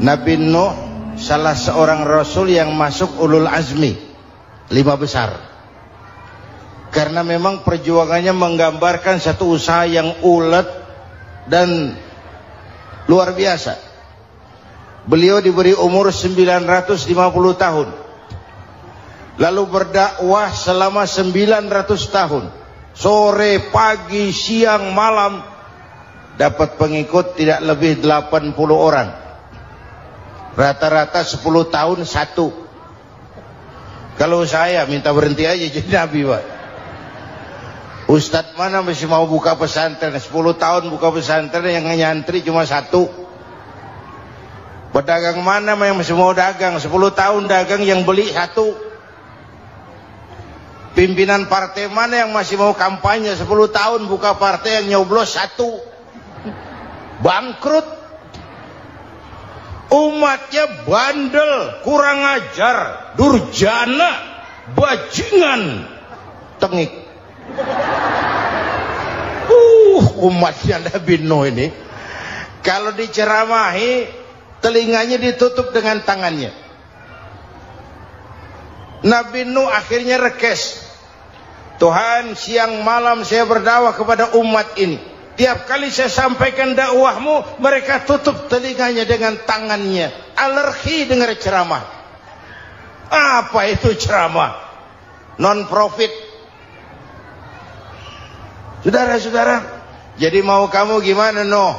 Nabi Nuh salah seorang rasul yang masuk ulul azmi 5 besar. Karena memang perjuangannya menggambarkan satu usaha yang ulet dan luar biasa. Beliau diberi umur 950 tahun. Lalu berdakwah selama 900 tahun. Sore, pagi, siang, malam. Dapat pengikut tidak lebih 80 orang. Rata-rata 10 tahun satu. Kalau saya minta berhenti aja jadi nabi, Pak. Ustadz mana masih mau buka pesantren? 10 tahun buka pesantren, yang nyantri cuma 1. Pedagang mana yang masih mau dagang? 10 tahun dagang, yang beli 1. Pimpinan partai mana yang masih mau kampanye? 10 tahun buka partai, yang nyoblos 1. Bangkrut. Umatnya bandel, kurang ajar, durjana, bajingan, tengik. Umatnya Nabi Nuh ini kalau diceramahi telinganya ditutup dengan tangannya. Nabi Nuh akhirnya rekes, Tuhan, siang malam saya berdakwah kepada umat ini. Tiap kali saya sampaikan dakwahmu, mereka tutup telinganya dengan tangannya. Alergi dengar ceramah. Apa itu ceramah? Non profit. Saudara-saudara, jadi mau kamu gimana, Nuh?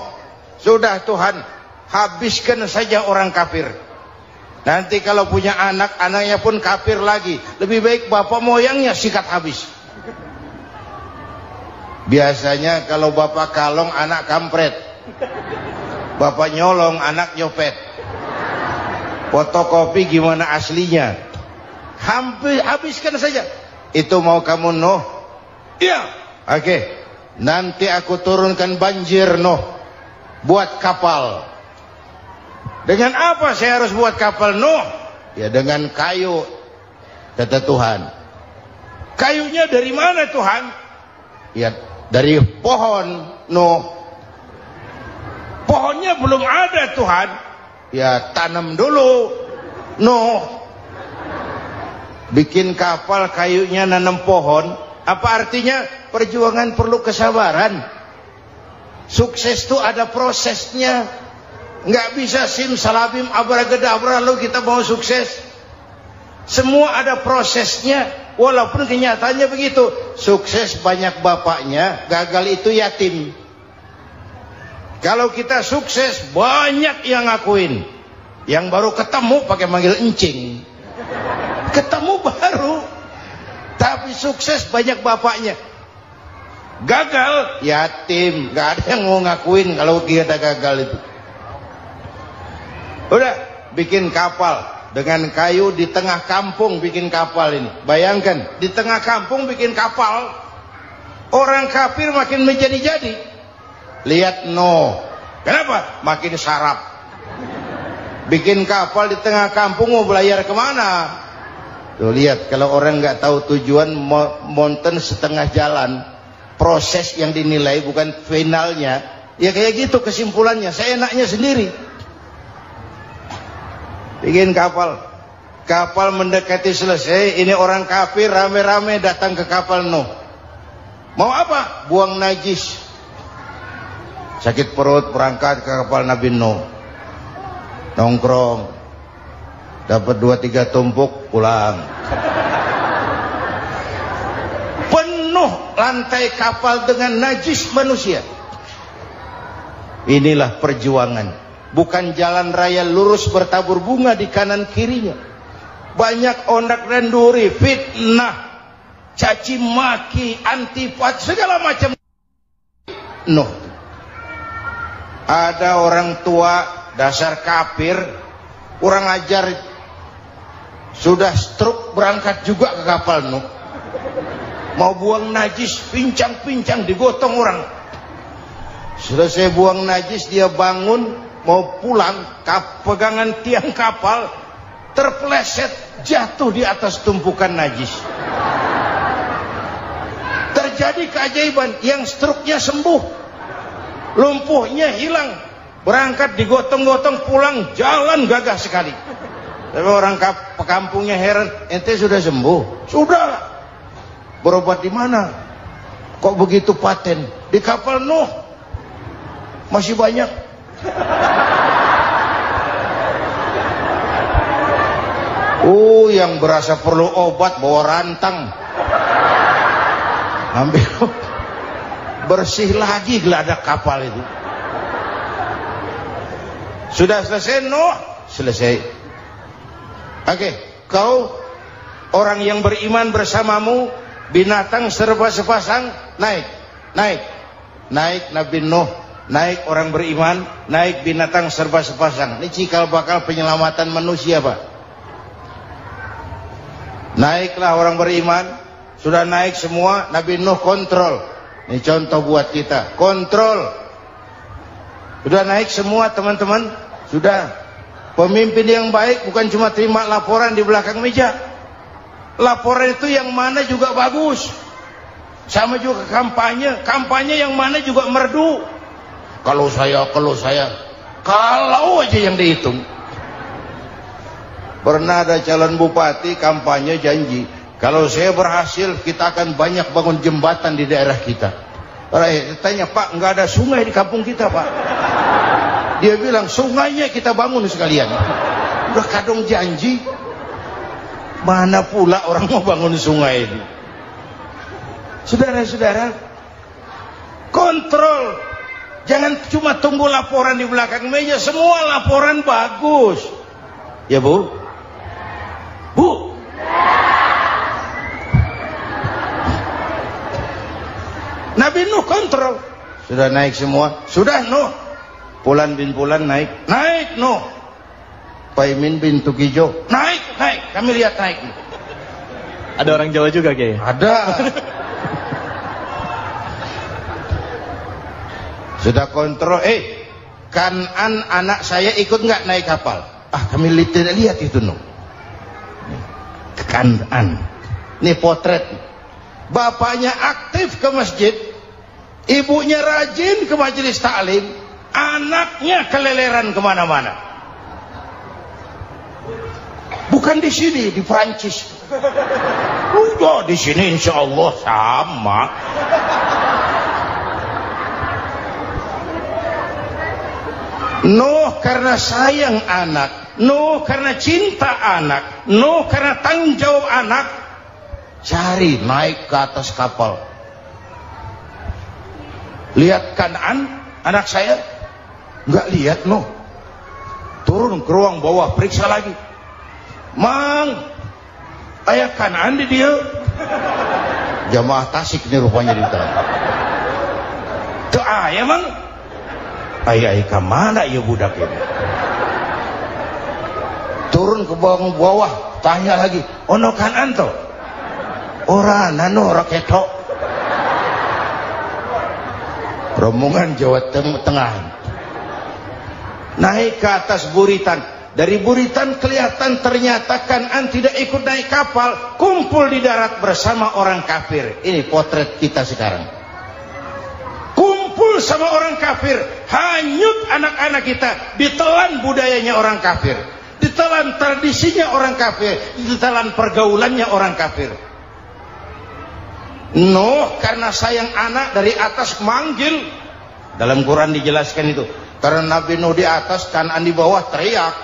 Sudah Tuhan, habiskan saja orang kafir. Nanti kalau punya anak, anaknya pun kafir lagi. Lebih baik bapak moyangnya sikat habis. Biasanya kalau bapak kalong, anak kampret. Bapak nyolong, anak nyopet. Fotokopi gimana aslinya? Habiskan saja. Itu mau kamu, Nuh? Iya. Oke, nanti aku turunkan banjir, Nuh. Buat kapal. Dengan apa saya harus buat kapal, Nuh? Ya dengan kayu, kata Tuhan. Kayunya dari mana, Tuhan? Ya dari pohon, Nuh. Pohonnya belum ada, Tuhan. Ya tanam dulu, Nuh. Bikin kapal, kayunya nanam pohon. Apa artinya? Perjuangan perlu kesabaran. Sukses itu ada prosesnya. Nggak bisa simsalabim abracadabra lalu kita mau sukses. Semua ada prosesnya. Walaupun kenyataannya begitu. Sukses banyak bapaknya, gagal itu yatim. Kalau kita sukses banyak yang ngakuin. Yang baru ketemu pakai manggil encing. Ketemu baru. Tapi sukses banyak bapaknya. Gagal yatim, gak ada yang mau ngakuin kalau kita gagal itu. Udah bikin kapal dengan kayu di tengah kampung, bikin kapal ini. Bayangkan di tengah kampung bikin kapal, orang kafir makin menjadi-jadi. Lihat Nuh, kenapa? Makin sarap. Bikin kapal di tengah kampung, mau belayar kemana? Tuh lihat, kalau orang nggak tahu tujuan, mountain setengah jalan. Proses yang dinilai bukan finalnya. Ya kayak gitu kesimpulannya. Saya enaknya sendiri. Bikin kapal. Kapal mendekati selesai. Ini orang kafir rame-rame datang ke kapal Nuh. Mau apa? Buang najis. Sakit perut berangkat ke kapal Nabi Nuh. Nongkrong. Dapat 2-3 tumpuk pulang. Lantai kapal dengan najis manusia. Inilah perjuangan. Bukan jalan raya lurus bertabur bunga di kanan kirinya. Banyak ondak dan duri, fitnah, caci maki, antipati, segala macam. Nuh. Ada orang tua dasar kafir, kurang ajar, sudah stroke berangkat juga ke kapal Nuh. Mau buang najis, pincang-pincang digotong orang. Selesai buang najis, dia bangun mau pulang, pegangan tiang kapal terpeleset, jatuh di atas tumpukan najis. Terjadi keajaiban, yang struknya sembuh, lumpuhnya hilang, Berangkat digotong-gotong, pulang jalan gagah sekali. Tapi orang kampungnya heran, ente sudah sembuh? Sudah. Berobat di mana? Kok begitu paten? Di kapal Nuh. Masih banyak. Yang berasa perlu obat bawa rantang. Ambil bersih lagi geladak kapal itu. Sudah selesai Nuh? Selesai. Oke, kau orang yang beriman bersamamu, binatang serba sepasang, naik Nabi Nuh, naik orang beriman, naik binatang serba sepasang. Ini cikal bakal penyelamatan manusia, Pak. Naiklah orang beriman, sudah naik semua, Nabi Nuh kontrol. Ini contoh buat kita, kontrol. Sudah naik semua teman-teman, sudah. Pemimpin yang baik bukan cuma terima laporan di belakang meja. Laporan itu yang mana juga bagus. Sama juga kampanye, kampanye yang mana juga merdu. Kalau saya, kalau aja yang dihitung. Pernah ada calon bupati kampanye janji, kalau saya berhasil kita akan banyak bangun jembatan di daerah kita. Rakyat tanya, Pak, nggak ada sungai di kampung kita, Pak. Dia bilang, sungainya kita bangun sekalian. Udah kadung janji, mana pula orang mau bangun sungai ini. Saudara-saudara, kontrol. Jangan cuma tunggu laporan di belakang meja, semua laporan bagus. Ya Bu? Bu? Nabi Nuh kontrol. Sudah naik semua? Sudah Nuh. Pulan bin Pulan naik Nuh. Paimin bin Tukijo naik, kami lihat naik. Ada orang Jawa juga Kiai? Ada. Sudah kontrol, Kanan anak saya ikut nggak naik kapal? Kami tidak lihat itu Nuh. Kanan, ini potret. Bapaknya aktif ke masjid, ibunya rajin ke majelis taklim, anaknya keleleran kemana-mana. Bukan di sini, di Prancis. Udah di sini insya Allah sama. Nuh karena sayang anak, Nuh karena cinta anak, Nuh karena tanggung jawab anak, cari naik ke atas kapal. Lihat Kanan, anak saya, nggak lihat Nuh. Turun ke ruang bawah, periksa lagi. Mang, ayah Kanan di dia. Jamaah Tasik nih rupanya di dalam. Tuh ayah mang. Ayah kemana ya budak ini? Turun ke bawah, tanya lagi. Ono Kanan toh? Ora nano raketo. Rombongan Jawa Tengah. Naik ke atas buritan. Dari buritan kelihatan ternyata Kanan tidak ikut naik kapal, kumpul di darat bersama orang kafir. Ini potret kita sekarang. Kumpul sama orang kafir, hanyut anak-anak kita, ditelan budayanya orang kafir, ditelan tradisinya orang kafir, ditelan pergaulannya orang kafir. Nuh karena sayang anak dari atas manggil. Dalam Quran dijelaskan itu. Karena Nabi Nuh di atas, Kanan di bawah, teriak,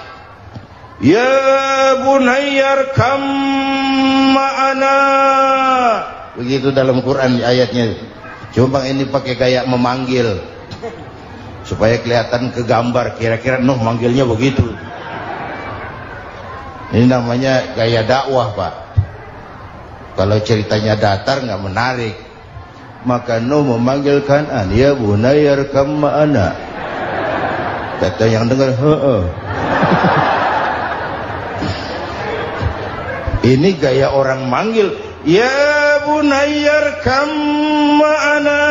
ya bunayyar kam ma'ana. Begitu dalam Quran ayatnya. Cuma ini pakai gaya memanggil supaya kelihatan ke gambar, kira-kira Nuh manggilnya begitu. Ini namanya gaya dakwah, Pak. Kalau ceritanya datar nggak menarik. Maka Nuh memanggil Kanan, ya bunayyar kam ma'ana. Kata yang dengar, Ini gaya orang manggil, ya bunayyar kam ma'ana.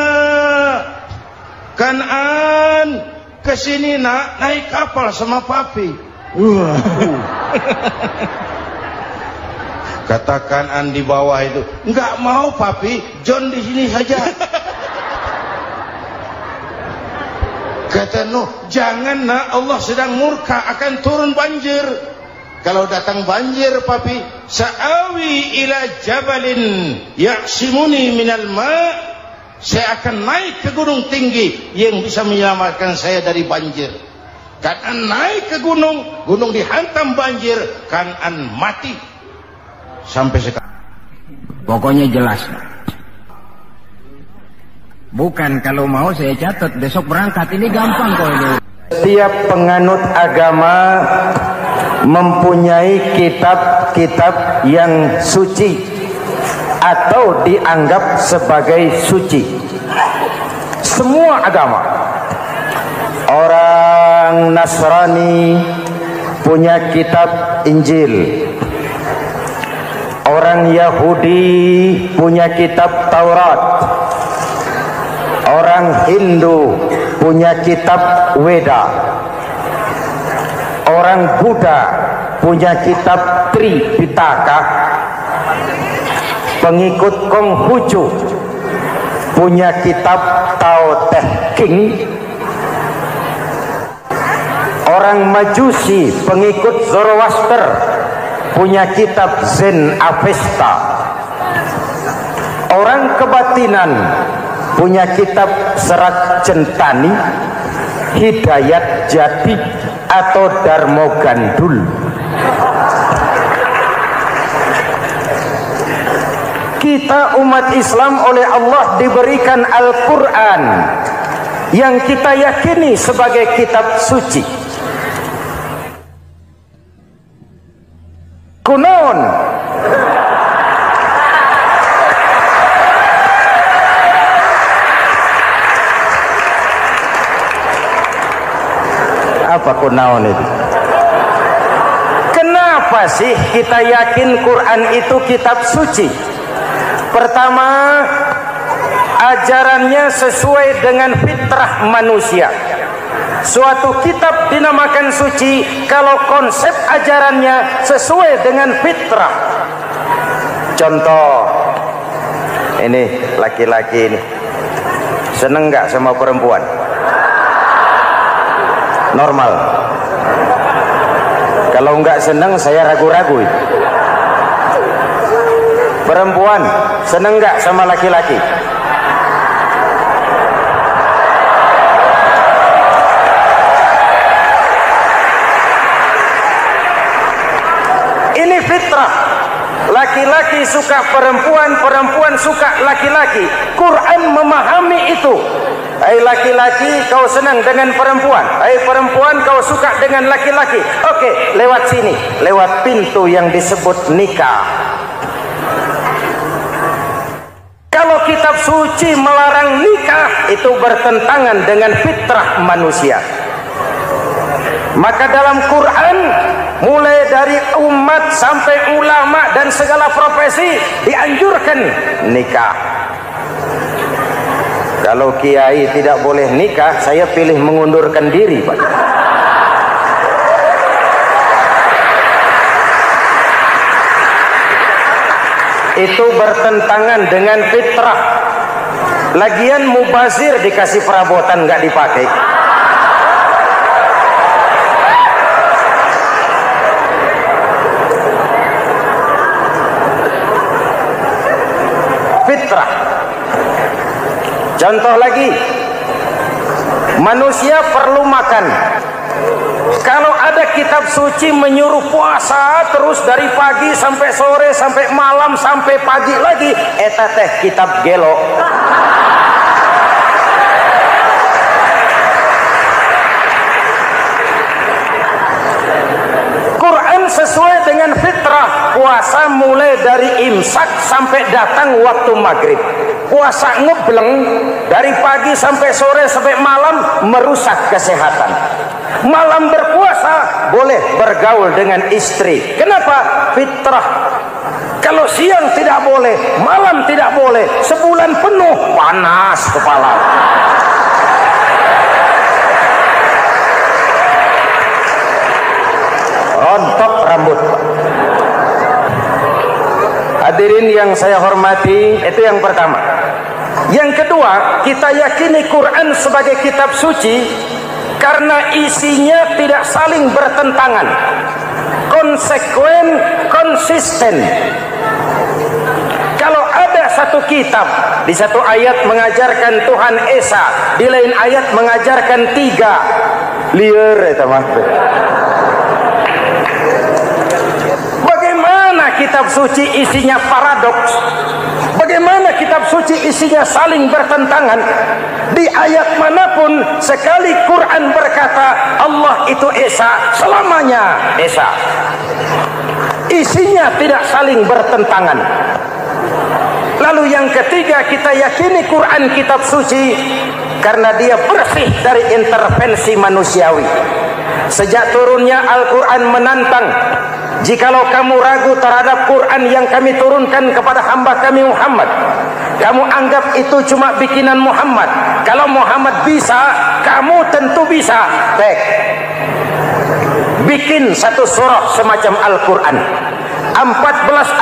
Kanan, kesini nak, naik kapal sama papi. Kata Kanan di bawah itu, nggak mau papi, John di sini saja. Kata Nuh, jangan nak, Allah sedang murka, akan turun banjir. Kalau datang banjir papi, sa'awi ila jabalin ya'simuni minal ma', saya akan naik ke gunung tinggi yang bisa menyelamatkan saya dari banjir. Kan'an naik ke gunung, gunung dihantam banjir, Kan'an mati. Sampai sekarang pokoknya jelas. Bukan kalau mau saya catat besok berangkat, ini gampang kok ini. Setiap penganut agama mempunyai kitab-kitab yang suci atau dianggap sebagai suci. Semua agama. Orang Nasrani punya kitab Injil. Orang Yahudi punya kitab Taurat. Orang Hindu punya kitab Weda. Orang Buddha punya kitab Tripitaka. Pengikut Konghucu punya kitab Tao Te Ching. Orang Majusi pengikut Zoroaster punya kitab Zen Avesta. Orang kebatinan punya kitab Serat Centani, Hidayat Jati, atau Darmo Gandul. Kita umat Islam oleh Allah diberikan Al-Quran yang kita yakini sebagai kitab suci. Kunon apa kunaon itu? Kenapa sih kita yakin Quran itu kitab suci? Pertama, ajarannya sesuai dengan fitrah manusia. Suatu kitab dinamakan suci kalau konsep ajarannya sesuai dengan fitrah. Contoh, ini laki-laki ini seneng nggak sama perempuan? Normal. Kalau nggak seneng saya ragu-ragu. Perempuan seneng nggak sama laki-laki? Ini fitrah. Laki-laki suka perempuan, perempuan suka laki-laki. Quran memahami itu. Hai laki-laki, kau senang dengan perempuan. Hai perempuan, kau suka dengan laki-laki. Oke, lewat sini, lewat pintu yang disebut nikah. Kalau kitab suci melarang nikah, itu bertentangan dengan fitrah manusia. Maka dalam Quran, mulai dari umat sampai ulama dan segala profesi dianjurkan nikah. Kalau kiai tidak boleh nikah, saya pilih mengundurkan diri, Pak. Itu bertentangan dengan fitrah. Lagian mubazir dikasih perabotan nggak dipakai. Fitrah. Contoh lagi, manusia perlu makan. Kalau ada kitab suci menyuruh puasa terus dari pagi sampai sore sampai malam sampai pagi lagi, eta teh kitab gelo. Quran sesuai dengan fitrah. Puasa mulai dari imsak sampai datang waktu maghrib. Puasa ngebleng dari pagi sampai sore sampai malam merusak kesehatan. Malam berpuasa boleh bergaul dengan istri. Kenapa? Fitrah. Kalau siang tidak boleh, malam tidak boleh, sebulan penuh panas kepala. Rontok rambut. Hadirin yang saya hormati, itu yang pertama. Yang kedua, kita yakini Quran sebagai kitab suci karena isinya tidak saling bertentangan, konsekuen, konsisten. Kalau ada satu kitab, di satu ayat mengajarkan Tuhan Esa, di lain ayat mengajarkan 3, liar eta mah. Bagaimana kitab suci isinya paradoks? Bagaimana kitab suci isinya saling bertentangan? Di ayat manapun sekali Quran berkata Allah itu Esa, selamanya Esa. Isinya tidak saling bertentangan. Lalu yang ketiga, kita yakini Quran kitab suci karena dia bersih dari intervensi manusiawi. Sejak turunnya Al-Quran menantang, jikalau kamu ragu terhadap Quran yang kami turunkan kepada hamba kami Muhammad, kamu anggap itu cuma bikinan Muhammad. Kalau Muhammad bisa, kamu tentu bisa. Bikin satu surah semacam Al-Quran. 14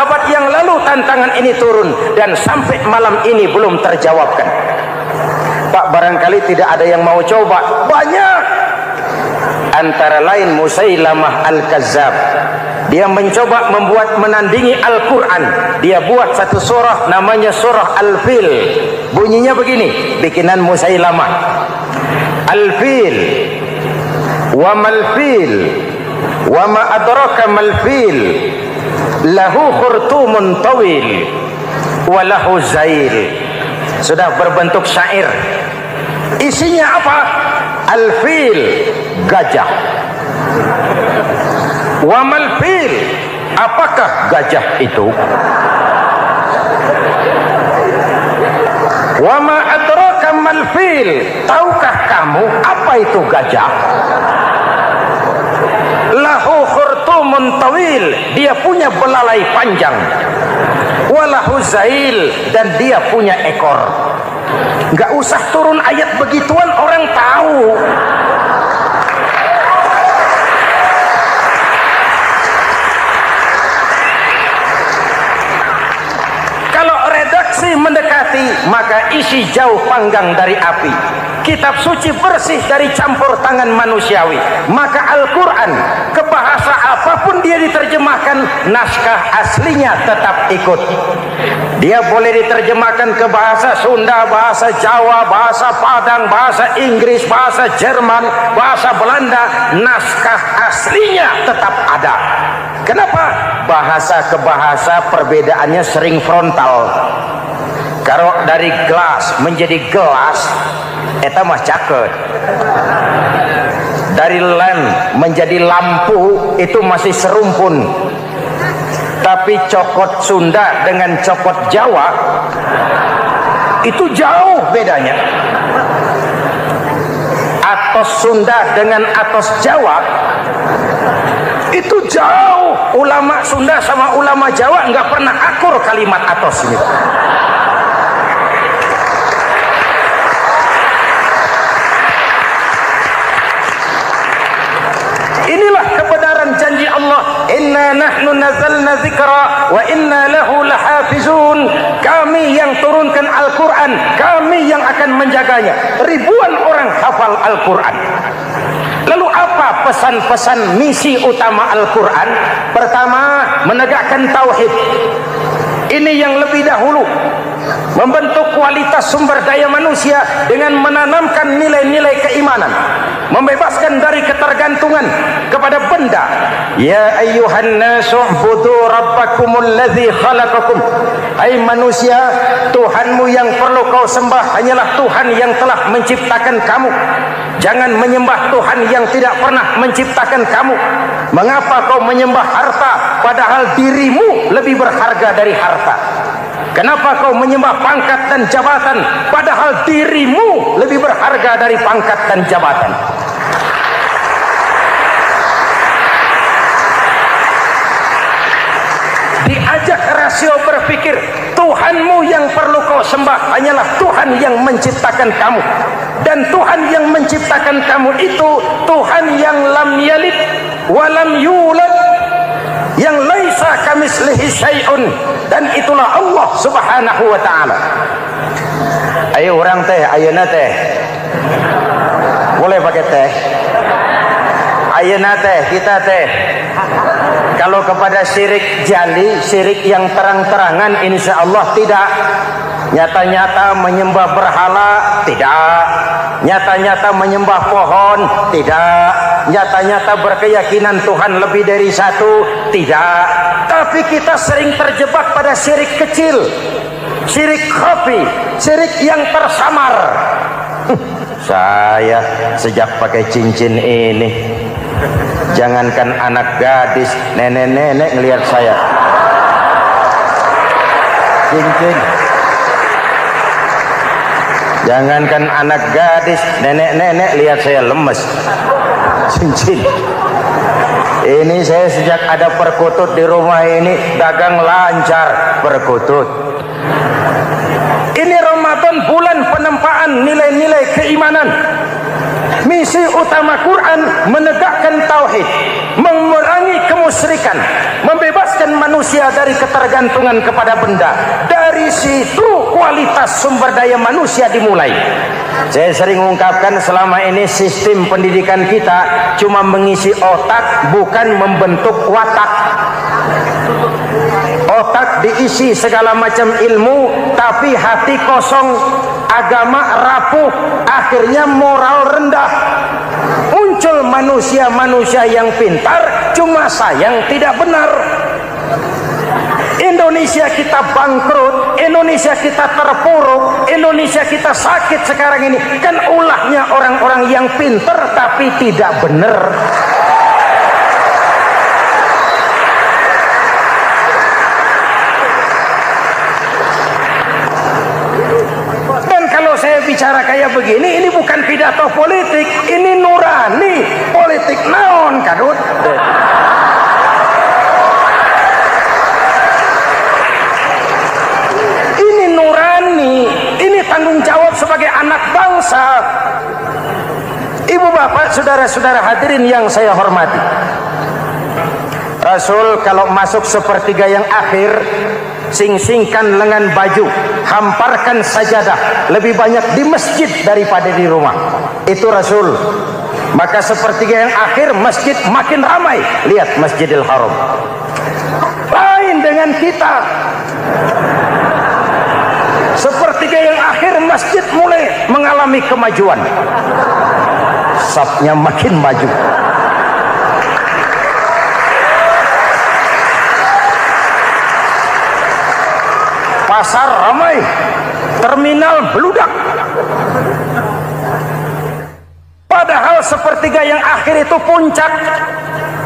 abad yang lalu tantangan ini turun dan sampai malam ini belum terjawabkan. Pak, barangkali tidak ada yang mau coba. Banyak. Antara lain Musailamah Al-Kazzab. Dia mencoba membuat menandingi Al-Quran. Dia buat satu surah namanya surah Al-Fil. Bunyinya begini, bikinan Musailamah. Al-Fil wa mal-fil wa ma adraka mal-fil lahu khurtumun tawil wa lahu zail. Sudah berbentuk syair. Isinya apa? Al-fil, gajah. Wa mal-fil, apakah gajah itu? Wa ma adraka mal-fil, tahukah kamu apa itu gajah? Lahu khurtumun tawil, dia punya belalai panjang. Walahu zail, dan dia punya ekor. Gak usah turun ayat begituan, orang tahu. Kalau redaksi mendekati, maka isi jauh panggang dari api. Kitab suci bersih dari campur tangan manusiawi. Maka Al-Quran, ke bahasa apapun dia diterjemahkan, naskah aslinya tetap ikut. Dia boleh diterjemahkan ke bahasa Sunda, bahasa Jawa, bahasa Padang, bahasa Inggris, bahasa Jerman, bahasa Belanda, naskah aslinya tetap ada. Kenapa? Bahasa ke bahasa perbedaannya sering frontal. Kalau dari gelas menjadi gelas, eta mah caket. Dari lamp menjadi lampu, itu masih serumpun. Tapi cokot Sunda dengan cokot Jawa itu jauh bedanya. Atos Sunda dengan atos Jawa itu jauh. Ulama Sunda sama ulama Jawa nggak pernah akur kalimat atos ini. Inilah kebenaran janji Allah, inna nahnu nazzalna dzikra wa inna lahu lahafizun. Kami yang turunkan Al-Quran, kami yang akan menjaganya. Ribuan orang hafal Al-Quran. Lalu apa pesan-pesan misi utama Al-Quran? Pertama, menegakkan tauhid. Ini yang lebih dahulu. Membentuk kualitas sumber daya manusia dengan menanamkan nilai-nilai keimanan, membebaskan dari ketergantungan kepada benda. Ya ayyuhan nasu ubudu rabbakumul ladzi khalaqakum. Hai manusia, Tuhanmu yang perlu kau sembah hanyalah Tuhan yang telah menciptakan kamu. Jangan menyembah Tuhan yang tidak pernah menciptakan kamu. Mengapa kau menyembah harta padahal dirimu lebih berharga dari harta? Kenapa kau menyembah pangkat dan jabatan padahal dirimu lebih berharga dari pangkat dan jabatan? Diajak rasio berpikir, Tuhanmu yang perlu kau sembah hanyalah Tuhan yang menciptakan kamu. Dan Tuhan yang menciptakan kamu itu Tuhan yang lam yalid wa lam yulad, yang laisa kamislihi syai'un, dan itulah Allah Subhanahu wa taala. Ayo orang teh ayeuna teh Boleh pakai teh. Ayeuna teh, kita teh. Kalau kepada syirik jali, syirik yang terang-terangan, insya Allah tidak. Nyata-nyata menyembah berhala, tidak. Nyata-nyata menyembah pohon, tidak. Nyata-nyata berkeyakinan Tuhan lebih dari satu, tidak. Tapi kita sering terjebak pada syirik kecil, syirik khafi, syirik yang tersamar. Saya sejak pakai cincin ini, jangankan anak gadis, nenek-nenek ngelihat saya cincin. Jangankan anak gadis, nenek-nenek lihat saya lemes cincin. Ini saya sejak ada perkutut di rumah ini dagang lancar perkutut. Ini Ramadan, bulan penempaan nilai-nilai keimanan. Misi utama Quran menegakkan tauhid, memerangi kemusyrikan, membebaskan manusia dari ketergantungan kepada benda. Dari situ kualitas sumber daya manusia dimulai. Saya sering ungkapkan selama ini sistem pendidikan kita cuma mengisi otak, bukan membentuk watak. Otak diisi segala macam ilmu, tapi hati kosong, agama rapuh, akhirnya moral rendah. Muncul manusia-manusia yang pintar, cuma sayang tidak benar. Indonesia kita bangkrut, Indonesia kita terpuruk, Indonesia kita sakit sekarang ini, kan ulahnya orang-orang yang pintar tapi tidak benar. Saya bicara kayak begini, ini bukan pidato politik, ini nurani politik naon kadut. Ini nurani, ini tanggung jawab sebagai anak bangsa. Ibu bapak, saudara-saudara hadirin yang saya hormati, Rasul kalau masuk sepertiga yang akhir, sing-singkan lengan baju, hamparkan sajadah, lebih banyak di masjid daripada di rumah. Itu Rasul. Maka sepertiga yang akhir masjid makin ramai. Lihat Masjidil Haram. Lain dengan kita. Sepertiga yang akhir masjid mulai mengalami kemajuan. Safnya makin maju. Pasar ramai, terminal beludak. Padahal sepertiga yang akhir itu puncak.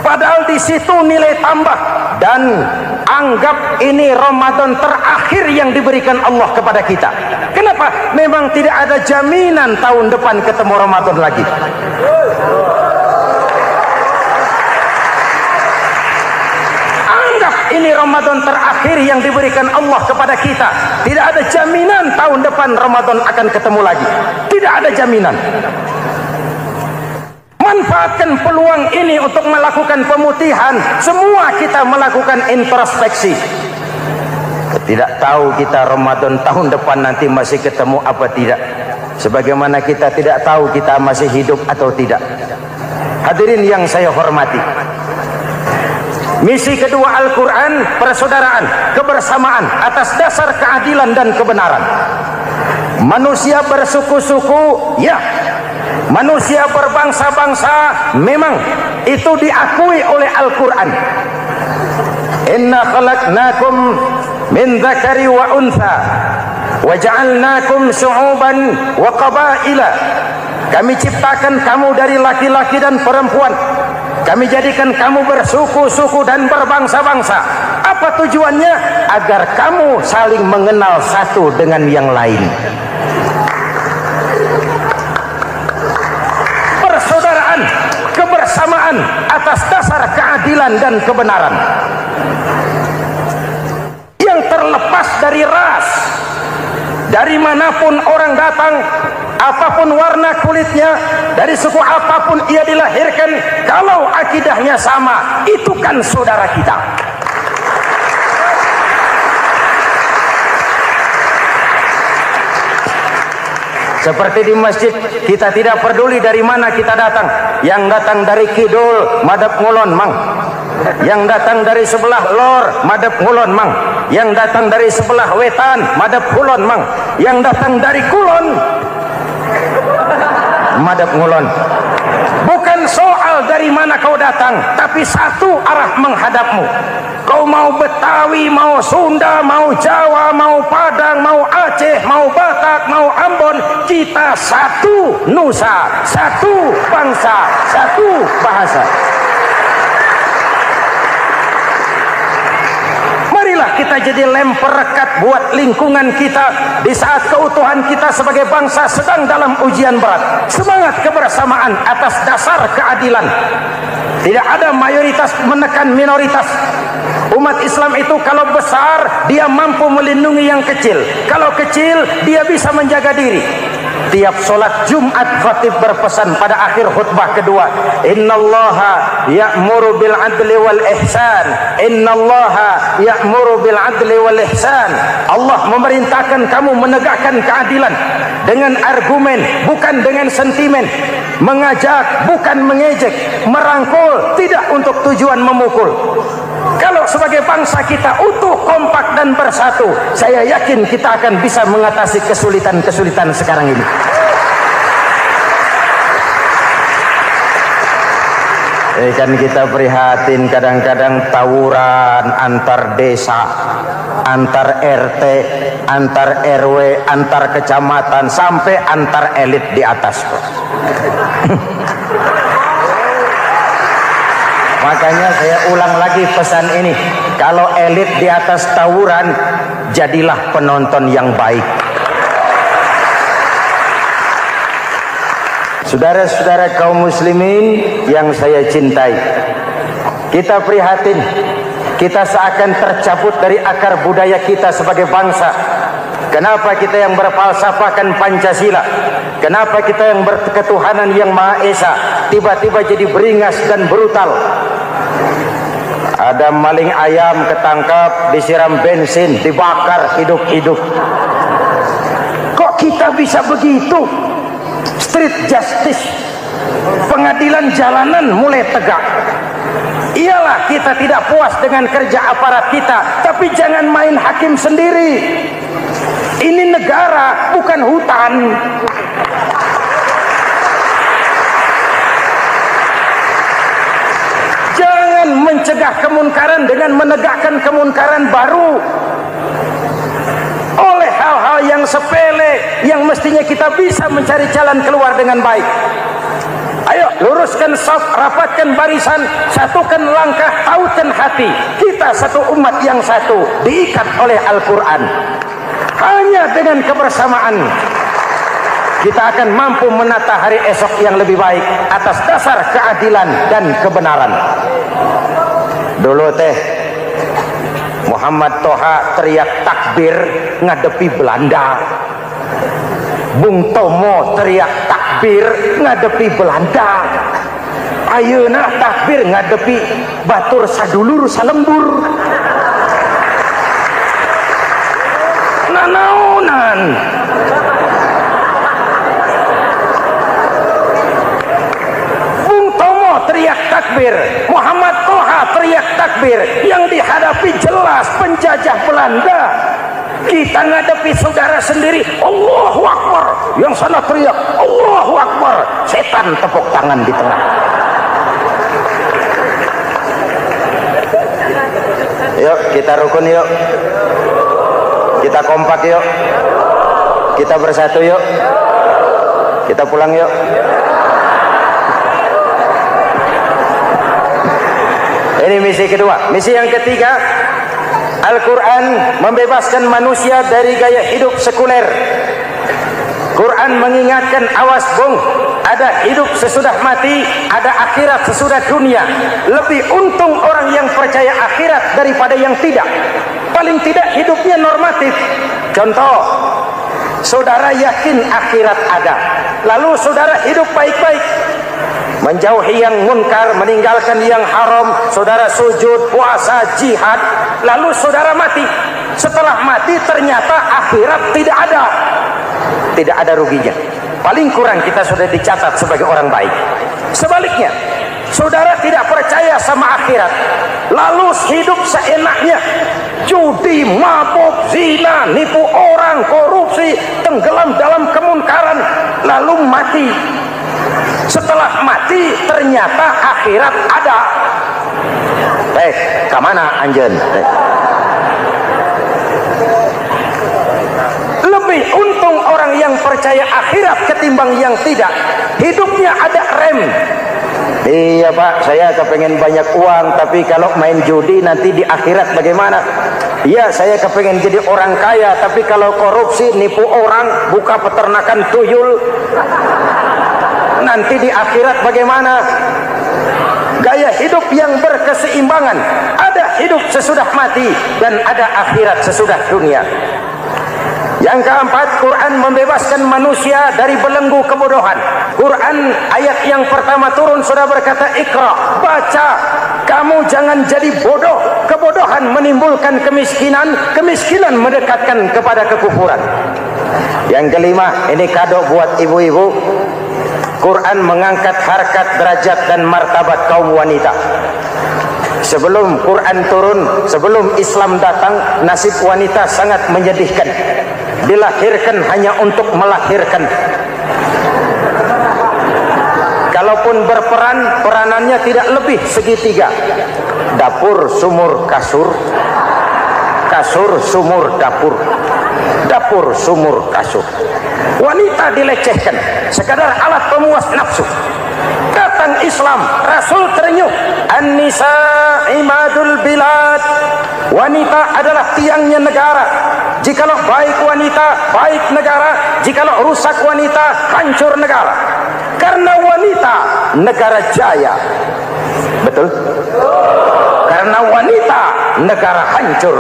Padahal di situ nilai tambah. Dan anggap ini Ramadan terakhir yang diberikan Allah kepada kita. Kenapa? Memang tidak ada jaminan tahun depan ketemu Ramadan lagi. Ini Ramadan terakhir yang diberikan Allah kepada kita. Tidak ada jaminan tahun depan Ramadan akan ketemu lagi. Tidak ada jaminan. Manfaatkan peluang ini untuk melakukan pemutihan. Semua kita melakukan introspeksi. Tidak tahu kita Ramadan tahun depan nanti masih ketemu apa tidak. Sebagaimana kita tidak tahu kita masih hidup atau tidak. Hadirin yang saya hormati, misi kedua Al-Quran, persaudaraan, kebersamaan atas dasar keadilan dan kebenaran. Manusia bersuku-suku, ya. Manusia berbangsa-bangsa, memang itu diakui oleh Al-Quran. Inna khalaqnakum min dzakari wa untha wa ja'alnakum syu'uban wa qabaila. Kami ciptakan kamu dari laki-laki dan perempuan. Kami jadikan kamu bersuku-suku dan berbangsa-bangsa. Apa tujuannya? Agar kamu saling mengenal satu dengan yang lain. Persaudaraan, kebersamaan atas dasar keadilan dan kebenaran. Yang terlepas dari ras. Dari manapun orang datang, apapun warna kulitnya, dari suku apapun ia dilahirkan, kalau akidahnya sama, itu kan saudara kita. Seperti di masjid, kita tidak peduli dari mana kita datang. Yang datang dari kidul, madhab ngulon mang. Yang datang dari sebelah lor, madhab ngulon mang. Yang datang dari sebelah wetan, madhab kulon mang. Yang datang dari kulon, madhab ngulon. Bukan soal dari mana kau datang, tapi satu arah menghadapmu. Kau mau Betawi, mau Sunda, mau Jawa, mau Padang, mau Aceh, mau Batak, mau Ambon, kita satu nusa, satu bangsa, satu bahasa. Marilah kita jadi lem perekat buat lingkungan kita di saat keutuhan kita sebagai bangsa sedang dalam ujian berat. Semangat kebersamaan atas dasar keadilan. Tidak ada mayoritas menekan minoritas. Umat Islam itu kalau besar, dia mampu melindungi yang kecil. Kalau kecil, dia bisa menjaga diri. Tiap solat Jumat khatib berpesan pada akhir khutbah kedua, innallaha ya'muru bil adli wal ihsan. Innallaha ya'muru bil adli wal ihsan. Allah memerintahkan kamu menegakkan keadilan dengan argumen, bukan dengan sentimen. Mengajak, bukan mengejek. Merangkul, tidak untuk tujuan memukul. Kalau sebagai bangsa kita utuh, kompak dan bersatu, saya yakin kita akan bisa mengatasi kesulitan-kesulitan sekarang ini. Kan kita prihatin kadang-kadang tawuran antar desa, antar RT, antar RW, antar kecamatan, sampai antar elit di atas. Makanya saya ulang lagi pesan ini. Kalau elit di atas tawuran, jadilah penonton yang baik. Saudara-saudara kaum muslimin yang saya cintai, kita prihatin, kita seakan tercabut dari akar budaya kita sebagai bangsa. Kenapa kita yang berfalsafahkan Pancasila, kenapa kita yang berketuhanan yang Maha Esa tiba-tiba jadi beringas dan brutal? Ada maling ayam ketangkap, disiram bensin, dibakar hidup-hidup. Kok kita bisa begitu? Street justice, pengadilan jalanan mulai tegak. Iyalah kita tidak puas dengan kerja aparat kita, tapi jangan main hakim sendiri. Ini negara, bukan hutan. Jangan mencegah kemunkaran dengan menegakkan kemunkaran baru. Oleh hal-hal yang sepele yang mestinya kita bisa mencari jalan keluar dengan baik. Ayo luruskan saf, rapatkan barisan, satukan langkah, tautkan hati. Kita satu umat yang satu, diikat oleh Al-Quran. Hanya dengan kebersamaan kita akan mampu menata hari esok yang lebih baik atas dasar keadilan dan kebenaran. Dulu teh Muhammad Toha teriak takbir ngadepi Belanda. Bung Tomo teriak takbir ngadepi Belanda. Ayeuna takbir ngadepi batur sadulur salembur. Nanaunan. Bung Tomo teriak takbir, Muhammad Toha teriak takbir. Yang dihadapi jelas penjajah Belanda. Kita ngadepi saudara sendiri, Allahu Akbar. Yang sana teriak, Allahu Akbar. Setan tepuk tangan di tengah. Yuk kita rukun yuk. Kita kompak yuk. Kita bersatu yuk. Kita pulang yuk. Ini misi kedua. Misi yang ketiga, Al-Quran membebaskan manusia dari gaya hidup sekuler. Quran mengingatkan, awas bung, ada hidup sesudah mati, ada akhirat sesudah dunia. Lebih untung orang yang percaya akhirat daripada yang tidak. Paling tidak hidupnya normatif. Contoh, saudara yakin akhirat ada, lalu saudara hidup baik-baik, menjauhi yang munkar, meninggalkan yang haram, saudara sujud, puasa, jihad, lalu saudara mati. Setelah mati ternyata akhirat tidak ada ruginya. paling kurang kita sudah dicatat sebagai orang baik. Sebaliknya, saudara tidak percaya sama akhirat, lalu hidup seenaknya, judi, mabuk, zina, nipu orang, korupsi, tenggelam dalam kemunkaran, lalu mati. Setelah mati ternyata akhirat ada. Kemana anjen? Lebih untung orang yang percaya akhirat ketimbang yang tidak. Hidupnya ada rem. Iya Pak, saya kepengen banyak uang, tapi kalau main judi nanti di akhirat bagaimana? Iya, saya kepengen jadi orang kaya, tapi kalau korupsi, nipu orang, buka peternakan tuyul, nanti di akhirat bagaimana? Gaya hidup yang berkeseimbangan. Ada hidup sesudah mati dan ada akhirat sesudah dunia. Yang keempat, Quran membebaskan manusia dari belenggu kebodohan. Quran ayat yang pertama turun sudah berkata, Iqra, baca, kamu jangan jadi bodoh. Kebodohan menimbulkan kemiskinan, kemiskinan mendekatkan kepada kekufuran. Yang kelima, ini kado buat ibu-ibu, Quran mengangkat harkat, derajat dan martabat kaum wanita. Sebelum Quran turun, sebelum Islam datang, nasib wanita sangat menyedihkan. Dilahirkan hanya untuk melahirkan. Kalaupun berperan, peranannya tidak lebih segitiga. Dapur, sumur, kasur. Kasur, sumur, dapur. Dapur, sumur, kasur. Wanita dilecehkan, sekadar alat pemuas nafsu. Datang Islam, Rasul terenyuh, An-nisa imadul bilad. Wanita adalah tiangnya negara. Jikalau baik wanita, baik negara. Jikalau rusak wanita, hancur negara. Karena wanita, negara jaya. Betul? Karena wanita, negara hancur.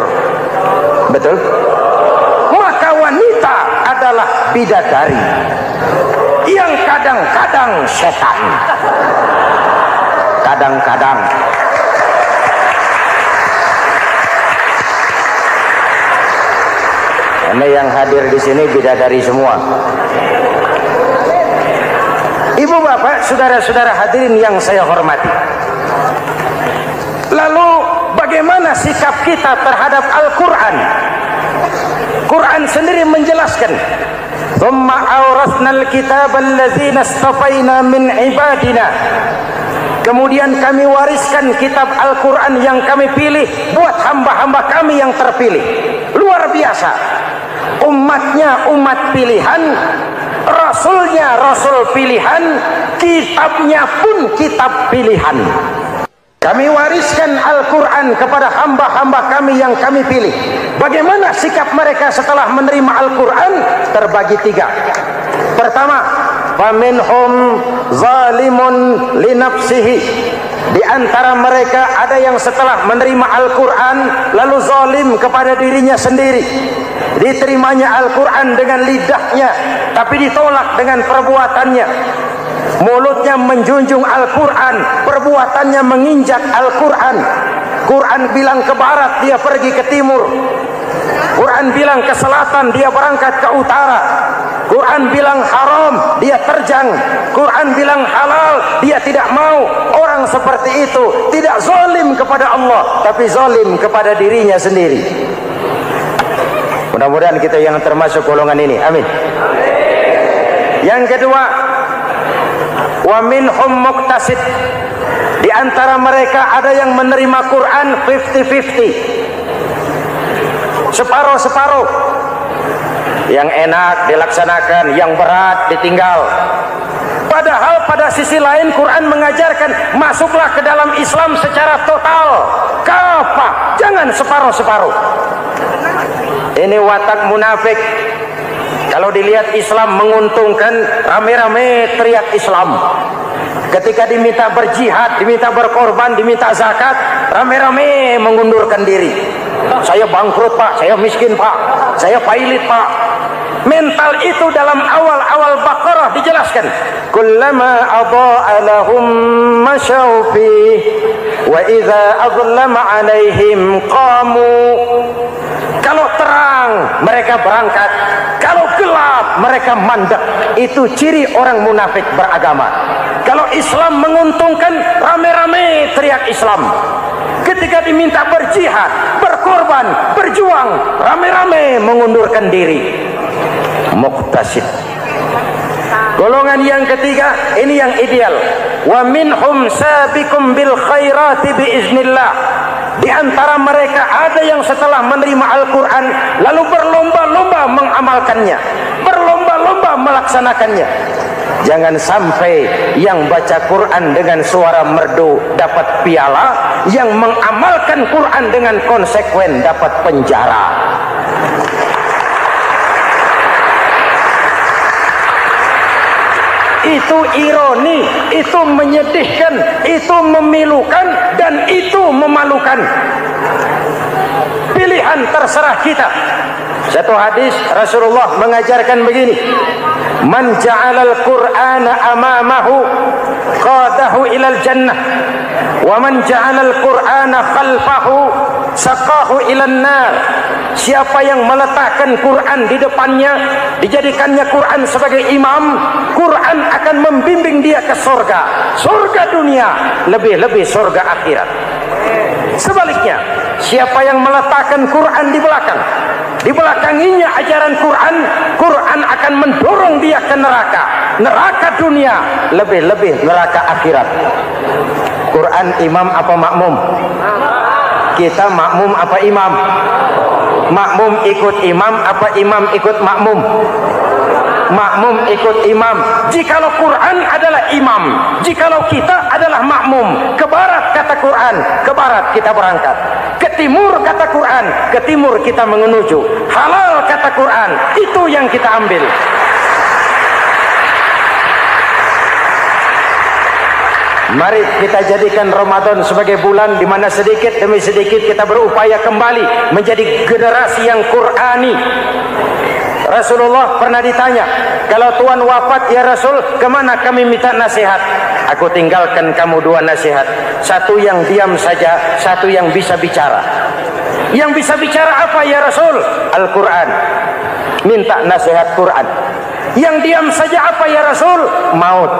Betul? Maka wanita adalah bidadari yang kadang-kadang setan. Kadang-kadang. Karena yang hadir di sini bidadari semua. Ibu bapak, saudara-saudara hadirin yang saya hormati. Lalu bagaimana sikap kita terhadap Al-Quran? Quran sendiri menjelaskan, "Tsumma awrasnal kitaba allazina istafaina min ibadina." Kemudian kami wariskan kitab Al-Quran yang kami pilih buat hamba-hamba kami yang terpilih. Luar biasa. Umatnya umat pilihan, Rasulnya Rasul pilihan, kitabnya pun kitab pilihan. Kami wariskan Al-Quran kepada hamba-hamba kami yang kami pilih. Bagaimana sikap mereka setelah menerima Al-Quran? Terbagi tiga. Pertama, faminhum zalimun linafsihi. Di antara mereka ada yang setelah menerima Al-Quran lalu zalim kepada dirinya sendiri. Diterimanya Al-Quran dengan lidahnya, tapi ditolak dengan perbuatannya. Mulutnya menjunjung Al-Quran, perbuatannya menginjak Al-Quran. Quran bilang ke barat, dia pergi ke timur. Quran bilang ke selatan, dia berangkat ke utara. Quran bilang haram, dia terjang. Quran bilang halal, dia tidak mau. Orang seperti itu tidak zalim kepada Allah, tapi zalim kepada dirinya sendiri. Mudah-mudahan kita yang termasuk golongan ini. Amin. Yang kedua, wa minhum muqtasid. Di antara mereka ada yang menerima Quran 50-50. Separuh-separuh. Yang enak dilaksanakan, yang berat ditinggal. Padahal pada sisi lain Quran mengajarkan masuklah ke dalam Islam secara total. Kafah, jangan separuh-separuh. Ini watak munafik. Kalau dilihat Islam menguntungkan, rame-rame teriak Islam. Ketika diminta berjihad, diminta berkorban, diminta zakat, rame-rame mengundurkan diri. Saya bangkrut Pak, saya miskin Pak, saya pailit Pak. Mental itu dalam awal-awal Baqarah dijelaskan. Kullama adha'a lahum masyaw fi wa idza adlama 'alaihim qamu. Kalau terang mereka berangkat, kalau gelap maaf, mereka mandek. Itu ciri orang munafik beragama. Kalau Islam menguntungkan, rame-rame teriak Islam. Ketika diminta berjihad, berkorban, berjuang, rame-rame mengundurkan diri. Muqtasid. Golongan yang ketiga, ini yang ideal. Wa minhum sabiqum bil khairati biiznillah. Di antara mereka ada yang setelah menerima Al-Quran lalu berlomba-lomba mengamalkannya, berlomba-lomba melaksanakannya. Jangan sampai yang baca Quran dengan suara merdu dapat piala, yang mengamalkan Quran dengan konsekuen dapat penjara. Itu ironi, itu menyedihkan, itu memilukan, dan itu memalukan. Pilihan terserah kita. Satu hadis Rasulullah mengajarkan begini: man ja'alal Qur'ana amamahu qadahu ilal jannah, wa man ja'alal Qur'ana khalfahu saqahu ilan nar. Siapa yang meletakkan Quran di depannya, dijadikannya Quran sebagai imam, Quran akan membimbing dia ke surga, surga dunia, lebih-lebih surga akhirat. Sebaliknya, siapa yang meletakkan Quran di belakang, dibelakanginya ajaran Quran, Quran akan mendorong dia ke neraka, neraka dunia, lebih-lebih neraka akhirat. Quran imam apa makmum? Kita makmum apa imam? Makmum ikut imam apa imam ikut makmum? Makmum ikut imam. Jikalau Quran adalah imam, jikalau kita adalah makmum. Ke barat kata Quran, ke barat kita berangkat. Ke timur kata Quran, ke timur kita menuju. Halal kata Quran, itu yang kita ambil. Mari kita jadikan Ramadan sebagai bulan di mana sedikit demi sedikit kita berupaya kembali menjadi generasi yang Qurani. Rasulullah pernah ditanya, kalau Tuhan wafat ya Rasul, kemana kami minta nasihat? Aku tinggalkan kamu dua nasihat. Satu yang diam saja, satu yang bisa bicara. Yang bisa bicara apa ya Rasul? Al-Quran. Minta nasihat Quran. Yang diam saja apa ya Rasul? Maut.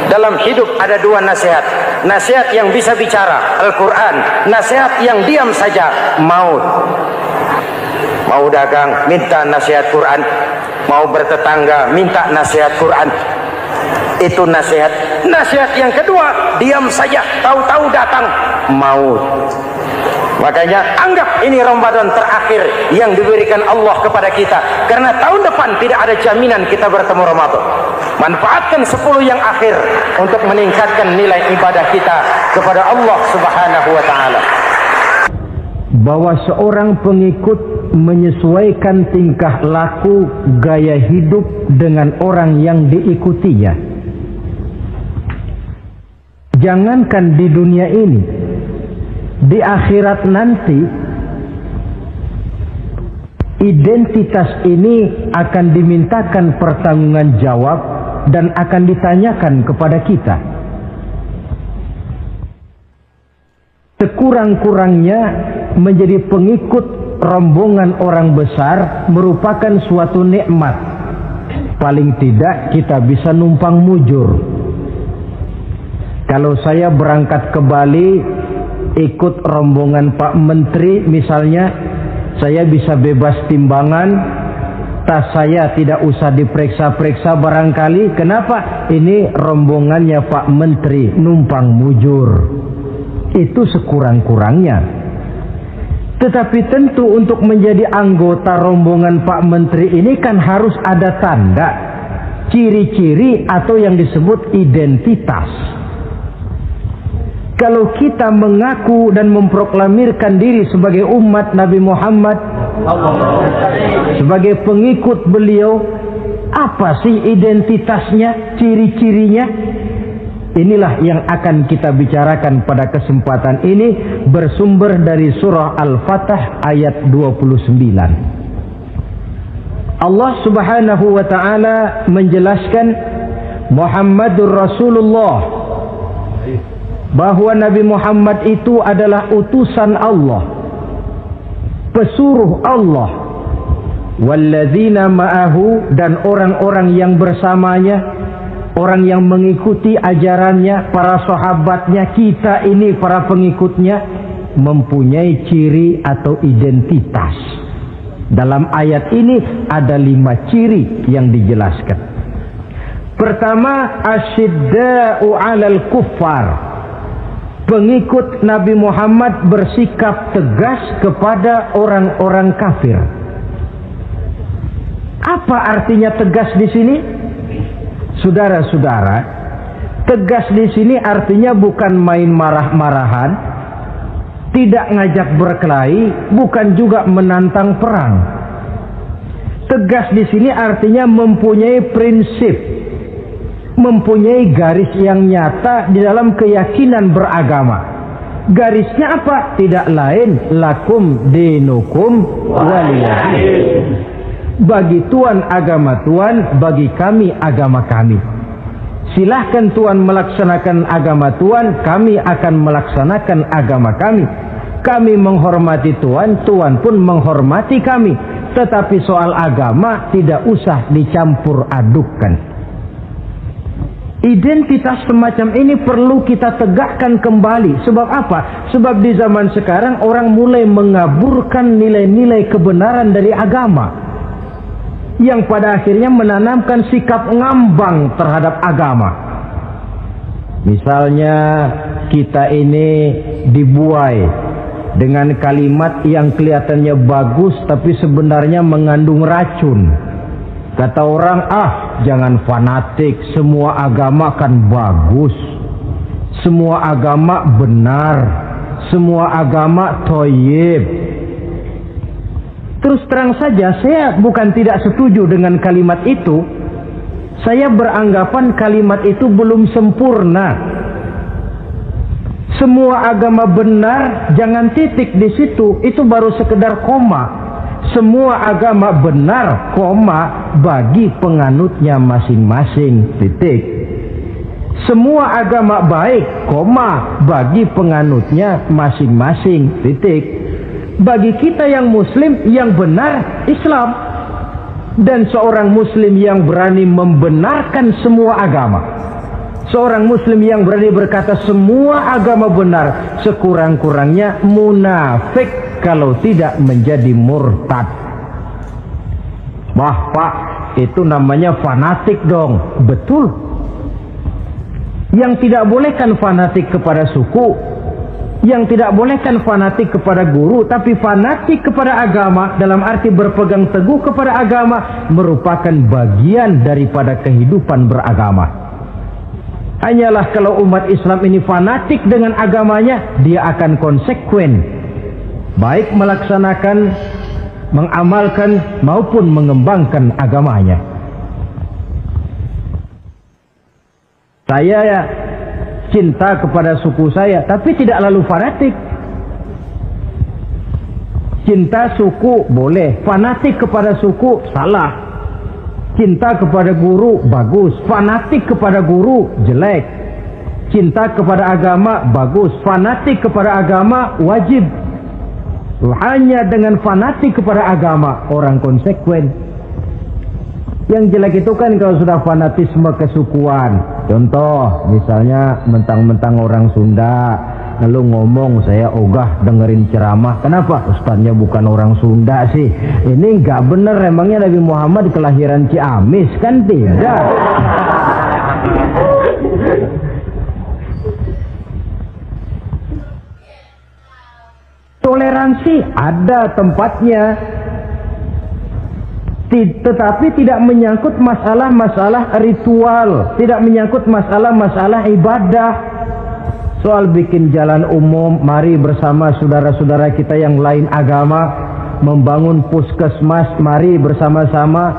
Dalam hidup ada dua nasihat. Nasihat yang bisa bicara, Al-Quran. Nasihat yang diam saja, maut. Mau dagang, minta nasihat Quran. Mau bertetangga, minta nasihat Quran. Itu nasihat. Nasihat yang kedua, diam saja, tahu-tahu datang maut. Makanya anggap ini Ramadan terakhir yang diberikan Allah kepada kita, karena tahun depan tidak ada jaminan kita bertemu Ramadan. Manfaatkan 10 yang akhir untuk meningkatkan nilai ibadah kita kepada Allah Subhanahu wa taala. Bahwa seorang pengikut menyesuaikan tingkah laku, gaya hidup dengan orang yang diikutinya. Jangankan di dunia ini, di akhirat nanti identitas ini akan dimintakan pertanggungjawaban jawab dan akan ditanyakan kepada kita. Sekurang-kurangnya menjadi pengikut rombongan orang besar merupakan suatu nikmat. Paling tidak kita bisa numpang mujur. Kalau saya berangkat ke Bali ikut rombongan Pak Menteri misalnya, saya bisa bebas timbangan, tas saya tidak usah diperiksa-periksa barangkali. Kenapa? Ini rombongannya Pak Menteri, numpang mujur. Itu sekurang-kurangnya. Tetapi tentu untuk menjadi anggota rombongan Pak Menteri ini kan harus ada tanda, ciri-ciri atau yang disebut identitas. Kalau kita mengaku dan memproklamirkan diri sebagai umat Nabi Muhammad, sebagai pengikut beliau, apa sih identitasnya, ciri-cirinya? Inilah yang akan kita bicarakan pada kesempatan ini, bersumber dari surah Al-Fatah ayat 29. Allah Subhanahu wa taala menjelaskan Muhammadur Rasulullah, bahwa Nabi Muhammad itu adalah utusan Allah, pesuruh Allah, walladzina ma'ahu, dan orang-orang yang bersamanya, orang yang mengikuti ajarannya, para sahabatnya, kita ini para pengikutnya, mempunyai ciri atau identitas. Dalam ayat ini ada 5 ciri yang dijelaskan. Pertama, asyidda'u 'alal kuffar. Pengikut Nabi Muhammad bersikap tegas kepada orang-orang kafir. Apa artinya tegas di sini? Saudara-saudara, tegas di sini artinya bukan main marah-marahan, tidak ngajak berkelahi, bukan juga menantang perang. Tegas di sini artinya mempunyai prinsip, mempunyai garis yang nyata di dalam keyakinan beragama. Garisnya apa? Tidak lain, lakum dinukum waliyadin. Bagi Tuhan agama Tuhan, bagi kami agama kami. Silahkan Tuhan melaksanakan agama Tuhan, kami akan melaksanakan agama kami. Kami menghormati Tuhan, Tuhan pun menghormati kami. Tetapi soal agama tidak usah dicampur adukkan. Identitas semacam ini perlu kita tegakkan kembali. Sebab apa? Sebab di zaman sekarang orang mulai mengaburkan nilai-nilai kebenaran dari agama, yang pada akhirnya menanamkan sikap ngambang terhadap agama. Misalnya kita ini dibuai dengan kalimat yang kelihatannya bagus tapi sebenarnya mengandung racun. Kata orang, jangan fanatik, semua agama kan bagus, semua agama benar, semua agama thayyib. Terus terang saja, saya bukan tidak setuju dengan kalimat itu. Saya beranggapan kalimat itu belum sempurna. Semua agama benar, jangan titik di situ, itu baru sekedar koma. Semua agama benar, koma, bagi penganutnya masing-masing, titik. Semua agama baik, koma, bagi penganutnya masing-masing, titik. Bagi kita yang muslim, yang benar Islam. Dan seorang muslim yang berani membenarkan semua agama, seorang muslim yang berani berkata semua agama benar, sekurang-kurangnya munafik kalau tidak menjadi murtad. Wah Pak, itu namanya fanatik dong. Betul. Yang tidak boleh kan fanatik kepada suku, yang tidak boleh kan fanatik kepada guru, tapi fanatik kepada agama dalam arti berpegang teguh kepada agama merupakan bagian daripada kehidupan beragama. Hanyalah kalau umat Islam ini fanatik dengan agamanya, dia akan konsekuen, baik melaksanakan, mengamalkan maupun mengembangkan agamanya. Saya cinta kepada suku saya, tapi tidak lalu fanatik. Cinta suku boleh, fanatik kepada suku salah. Cinta kepada guru bagus, fanatik kepada guru jelek. Cinta kepada agama bagus, fanatik kepada agama wajib. Hanya dengan fanatik kepada agama orang konsekuen. Yang jelek itu kan kalau sudah fanatisme kesukuan. Contoh, misalnya mentang-mentang orang Sunda, lalu ngomong saya ogah dengerin ceramah. Kenapa? Ustadznya bukan orang Sunda sih. Ini nggak bener, emangnya Nabi Muhammad kelahiran Ciamis? Kan tidak. Toleransi ada tempatnya, tetapi tidak menyangkut masalah-masalah ritual, tidak menyangkut masalah-masalah ibadah. Soal bikin jalan umum, mari bersama saudara-saudara kita yang lain agama membangun puskesmas, mari bersama-sama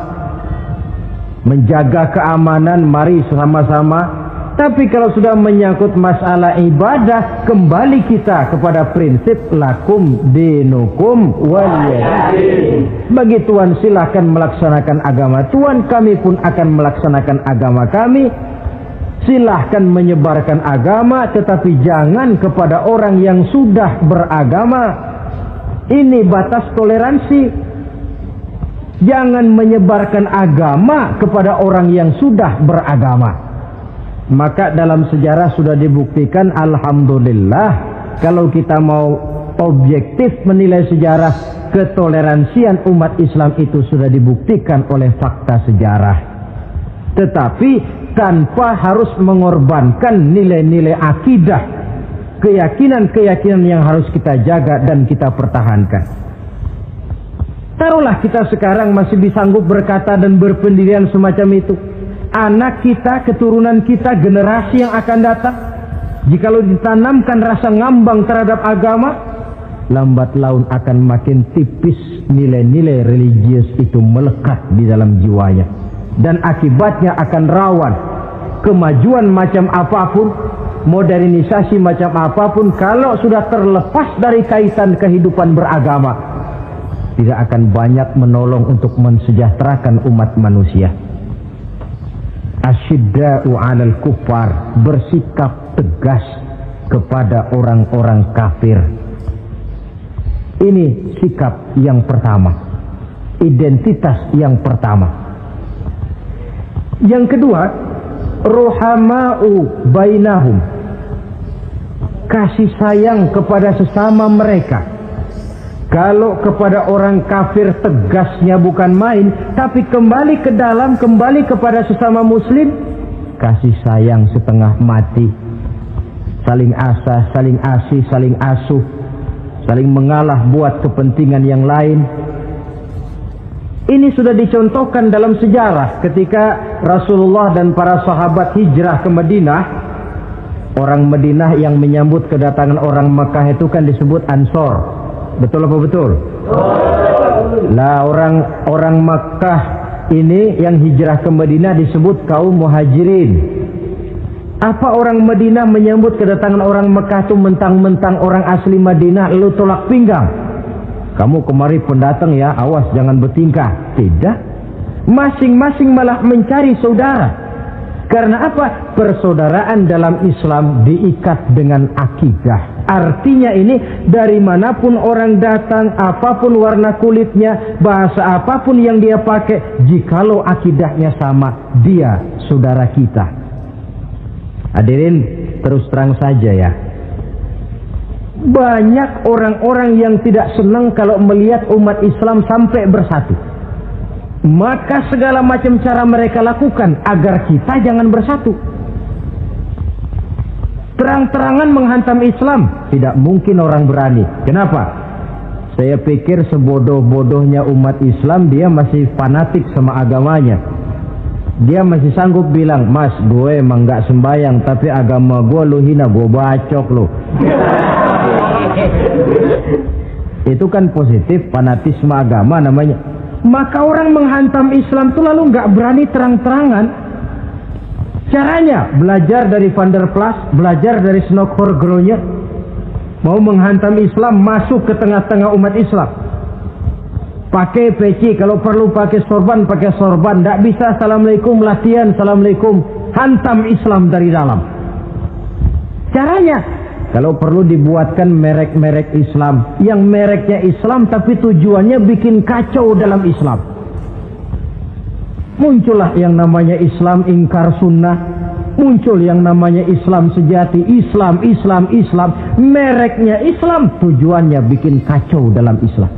menjaga keamanan, mari sama-sama. Tapi kalau sudah menyangkut masalah ibadah, kembali kita kepada prinsip lakum dinukum waliyadin. Bagi Tuhan silahkan melaksanakan agama Tuhan, kami pun akan melaksanakan agama kami. Silahkan menyebarkan agama, tetapi jangan kepada orang yang sudah beragama. Ini batas toleransi. Jangan menyebarkan agama kepada orang yang sudah beragama. Maka dalam sejarah sudah dibuktikan, alhamdulillah, kalau kita mau objektif menilai sejarah, ketoleransian umat Islam itu sudah dibuktikan oleh fakta sejarah. Tetapi tanpa harus mengorbankan nilai-nilai akidah, keyakinan-keyakinan yang harus kita jaga dan kita pertahankan. Taruhlah kita sekarang masih disanggup berkata dan berpendirian semacam itu. Anak kita, keturunan kita, generasi yang akan datang, jikalau ditanamkan rasa ngambang terhadap agama, lambat laun akan makin tipis nilai-nilai religius itu melekat di dalam jiwanya. Dan akibatnya akan rawan kemajuan macam apapun, modernisasi macam apapun, kalau sudah terlepas dari kaitan kehidupan beragama, tidak akan banyak menolong untuk mensejahterakan umat manusia. Asyidda'u 'alal kuffar, bersikap tegas kepada orang-orang kafir. Ini sikap yang pertama, identitas yang pertama. Yang kedua, ruhama'u bainahum, kasih sayang kepada sesama mereka. Kalau kepada orang kafir tegasnya bukan main, tapi kembali ke dalam, kembali kepada sesama muslim, kasih sayang setengah mati. Saling asah, saling asih, saling asuh, saling mengalah buat kepentingan yang lain. Ini sudah dicontohkan dalam sejarah ketika Rasulullah dan para sahabat hijrah ke Madinah. Orang Madinah yang menyambut kedatangan orang Mekah itu kan disebut Ansor. Betul apa betul? Lah orang Makkah ini yang hijrah ke Madinah disebut kaum Muhajirin. Apa orang Madinah menyambut kedatangan orang Makkah itu mentang-mentang orang asli Madinah lalu tolak pinggang? Kamu kemari pendatang ya, awas jangan bertingkah. Tidak. Masing-masing malah mencari saudara. Karena apa? Persaudaraan dalam Islam diikat dengan akidah. Artinya ini dari manapun orang datang, apapun warna kulitnya, bahasa apapun yang dia pakai, jikalau akidahnya sama, dia saudara kita. Hadirin, terus terang saja ya, banyak orang-orang yang tidak senang kalau melihat umat Islam sampai bersatu. Maka segala macam cara mereka lakukan agar kita jangan bersatu. Terang-terangan menghantam Islam, tidak mungkin orang berani. Kenapa? Saya pikir sebodoh-bodohnya umat Islam, dia masih fanatik sama agamanya. Dia masih sanggup bilang, "Mas, gue emang gak sembayang, tapi agama gue lu hina, gue bacok lu." Itu kan positif, fanatisme agama namanya. Maka orang menghantam Islam itu lalu nggak berani terang-terangan. Caranya belajar dari Van der Plas, belajar dari Snokkorgronya. Mau menghantam Islam, masuk ke tengah-tengah umat Islam. Pakai peci, kalau perlu pakai sorban, pakai sorban. Nggak bisa assalamualaikum latihan, assalamualaikum, hantam Islam dari dalam. Caranya, kalau perlu dibuatkan merek-merek Islam, yang mereknya Islam tapi tujuannya bikin kacau dalam Islam. Muncullah yang namanya Islam ingkar sunnah, muncul yang namanya Islam sejati, Islam, mereknya Islam, tujuannya bikin kacau dalam Islam.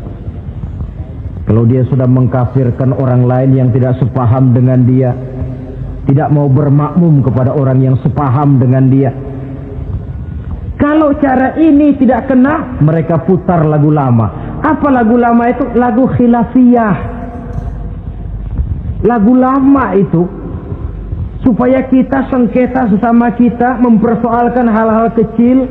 Kalau dia sudah mengkafirkan orang lain yang tidak sepaham dengan dia, tidak mau bermakmum kepada orang yang sepaham dengan dia. Kalau cara ini tidak kena, mereka putar lagu lama. Apa lagu lama itu? Lagu khilafiyah. Lagu lama itu supaya kita sengketa sesama kita, mempersoalkan hal-hal kecil,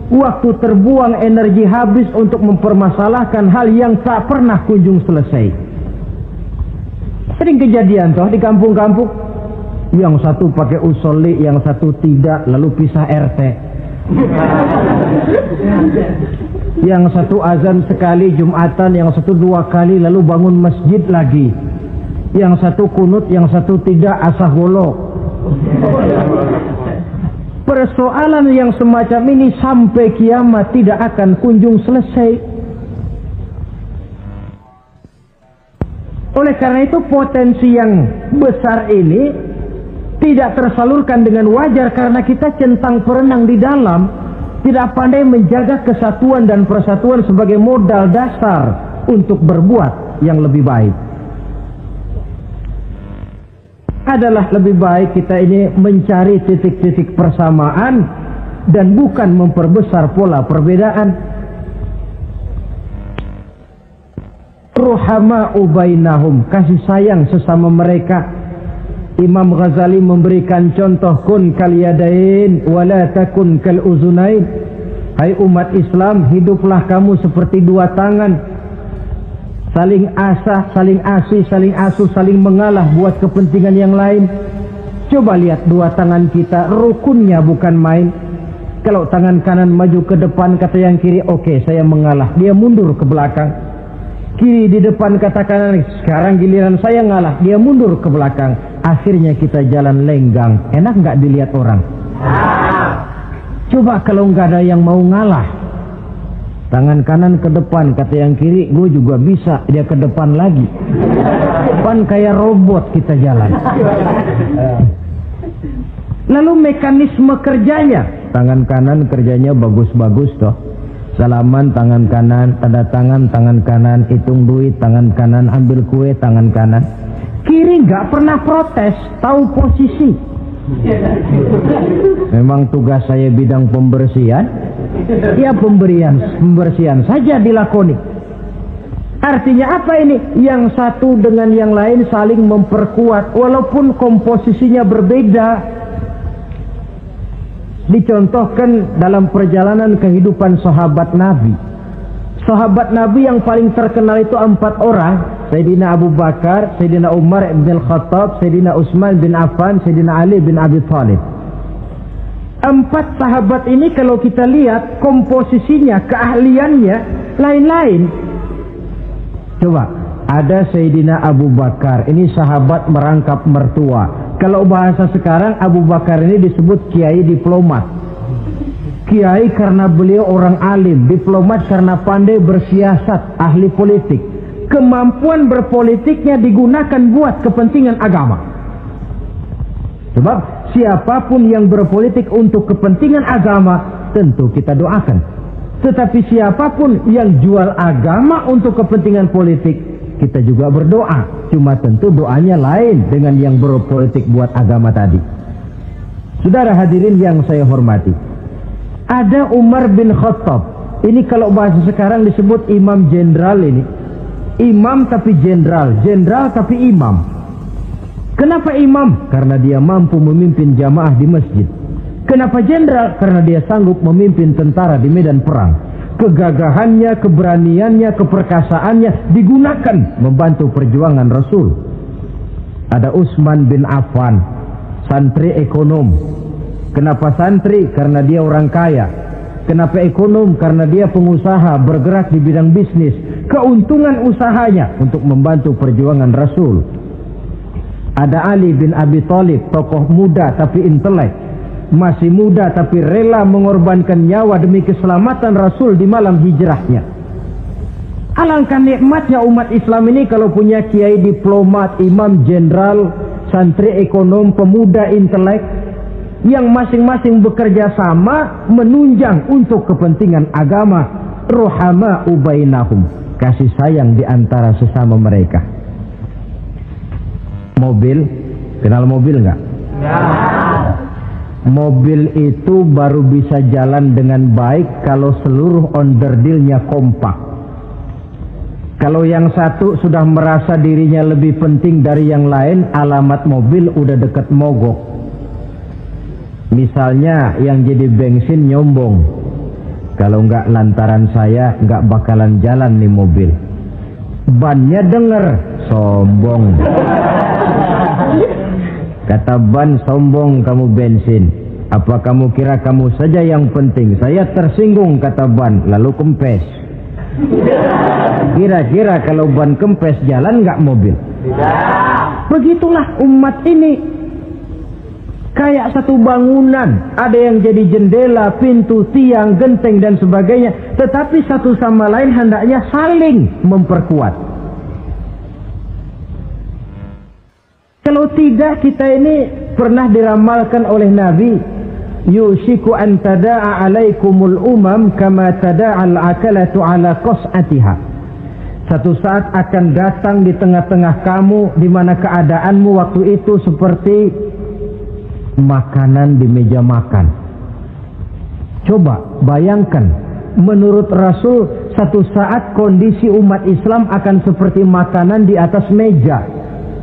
waktu terbuang, energi habis untuk mempermasalahkan hal yang tak pernah kunjung selesai. Sering kejadian toh di kampung-kampung, yang satu pakai usolli, yang satu tidak, lalu pisah RT. Yang satu azan sekali Jumatan, yang satu 2 kali, lalu bangun masjid lagi. Yang satu kunut, yang satu tidak, asah golok. Persoalan yang semacam ini sampai kiamat tidak akan kunjung selesai. Oleh karena itu potensi yang besar ini tidak tersalurkan dengan wajar karena kita centang perenang di dalam, tidak pandai menjaga kesatuan dan persatuan sebagai modal dasar untuk berbuat yang lebih baik. Adalah lebih baik kita ini mencari titik-titik persamaan dan bukan memperbesar pola perbedaan. Ruhama'u bainahum, kasih sayang sesama mereka. Imam Ghazali memberikan contoh kun kal yadain wala takun kal uzunain. Hai umat Islam, hiduplah kamu seperti dua tangan, saling asah, saling asih, saling asuh, saling mengalah buat kepentingan yang lain. Coba lihat dua tangan kita, rukunnya bukan main. Kalau tangan kanan maju ke depan, kata yang kiri, oke, saya mengalah, dia mundur ke belakang. Kiri di depan kata kanan, sekarang giliran saya ngalah, dia mundur ke belakang. Akhirnya kita jalan lenggang. Enak nggak dilihat orang? Coba kalau nggak ada yang mau ngalah, tangan kanan ke depan, kata yang kiri, gue juga bisa, dia ke depan lagi. Depan kayak robot kita jalan. Lalu mekanisme kerjanya, tangan kanan kerjanya bagus-bagus toh. Salaman tangan kanan, tanda tangan tangan kanan, hitung duit tangan kanan, ambil kue tangan kanan. Kiri nggak pernah protes, tahu posisi. Memang tugas saya bidang pembersihan, ya pembersihan saja dilakoni. Artinya apa ini? Yang satu dengan yang lain saling memperkuat walaupun komposisinya berbeda. Dicontohkan dalam perjalanan kehidupan sahabat Nabi. Sahabat Nabi yang paling terkenal itu 4 orang. Sayyidina Abu Bakar, Sayyidina Umar bin Khattab, Sayyidina Utsman bin Affan, Sayyidina Ali bin Abi Thalib. 4 sahabat ini kalau kita lihat komposisinya, keahliannya lain-lain. Coba, ada Sayyidina Abu Bakar, ini sahabat merangkap mertua. Kalau bahasa sekarang, Abu Bakar ini disebut kiai diplomat. Kiai karena beliau orang alim, diplomat karena pandai bersiasat, ahli politik. Kemampuan berpolitiknya digunakan buat kepentingan agama. Sebab siapapun yang berpolitik untuk kepentingan agama, tentu kita doakan. Tetapi siapapun yang jual agama untuk kepentingan politik, kita juga berdoa. Cuma tentu doanya lain dengan yang berpolitik buat agama tadi. Saudara hadirin yang saya hormati, ada Umar bin Khattab. Ini kalau bahasa sekarang disebut imam jenderal ini. Imam tapi jenderal, jenderal tapi imam. Kenapa imam? Karena dia mampu memimpin jamaah di masjid. Kenapa jenderal? Karena dia sanggup memimpin tentara di medan perang. Kegagahannya, keberaniannya, keperkasaannya digunakan membantu perjuangan Rasul. Ada Utsman bin Affan, santri ekonom. Kenapa santri? Karena dia orang kaya. Kenapa ekonom? Karena dia pengusaha bergerak di bidang bisnis. Keuntungan usahanya untuk membantu perjuangan Rasul. Ada Ali bin Abi Thalib, tokoh muda tapi intelek. Masih muda tapi rela mengorbankan nyawa demi keselamatan Rasul di malam hijrahnya. Alangkah nikmatnya umat Islam ini kalau punya kiai diplomat, imam jenderal, santri ekonom, pemuda intelek yang masing-masing bekerja sama menunjang untuk kepentingan agama. Ruhama'u bainahum, kasih sayang di antara sesama mereka. Mobil, kenal mobil nggak? Ya. Mobil itu baru bisa jalan dengan baik kalau seluruh onderdilnya kompak. Kalau yang satu sudah merasa dirinya lebih penting dari yang lain, alamat mobil udah deket mogok. Misalnya yang jadi bensin nyombong, kalau nggak lantaran saya nggak bakalan jalan nih mobil. Bannya denger, sombong. Kata ban, sombong kamu bensin. Apa kamu kira kamu saja yang penting? Saya tersinggung, kata ban, lalu kempes. Kira-kira kalau ban kempes jalan nggak mobil? Begitulah umat ini. Kayak satu bangunan, ada yang jadi jendela, pintu, tiang, genteng dan sebagainya. Tetapi satu sama lain hendaknya saling memperkuat. Kalau tidak, kita ini pernah diramalkan oleh Nabi, yushiku an tada'a alaikumul umam kama tada'al akalatu ala qas'atiha. Satu saat akan datang di tengah-tengah kamu di mana keadaanmu waktu itu seperti makanan di meja makan. Coba bayangkan, menurut Rasul satu saat kondisi umat Islam akan seperti makanan di atas meja.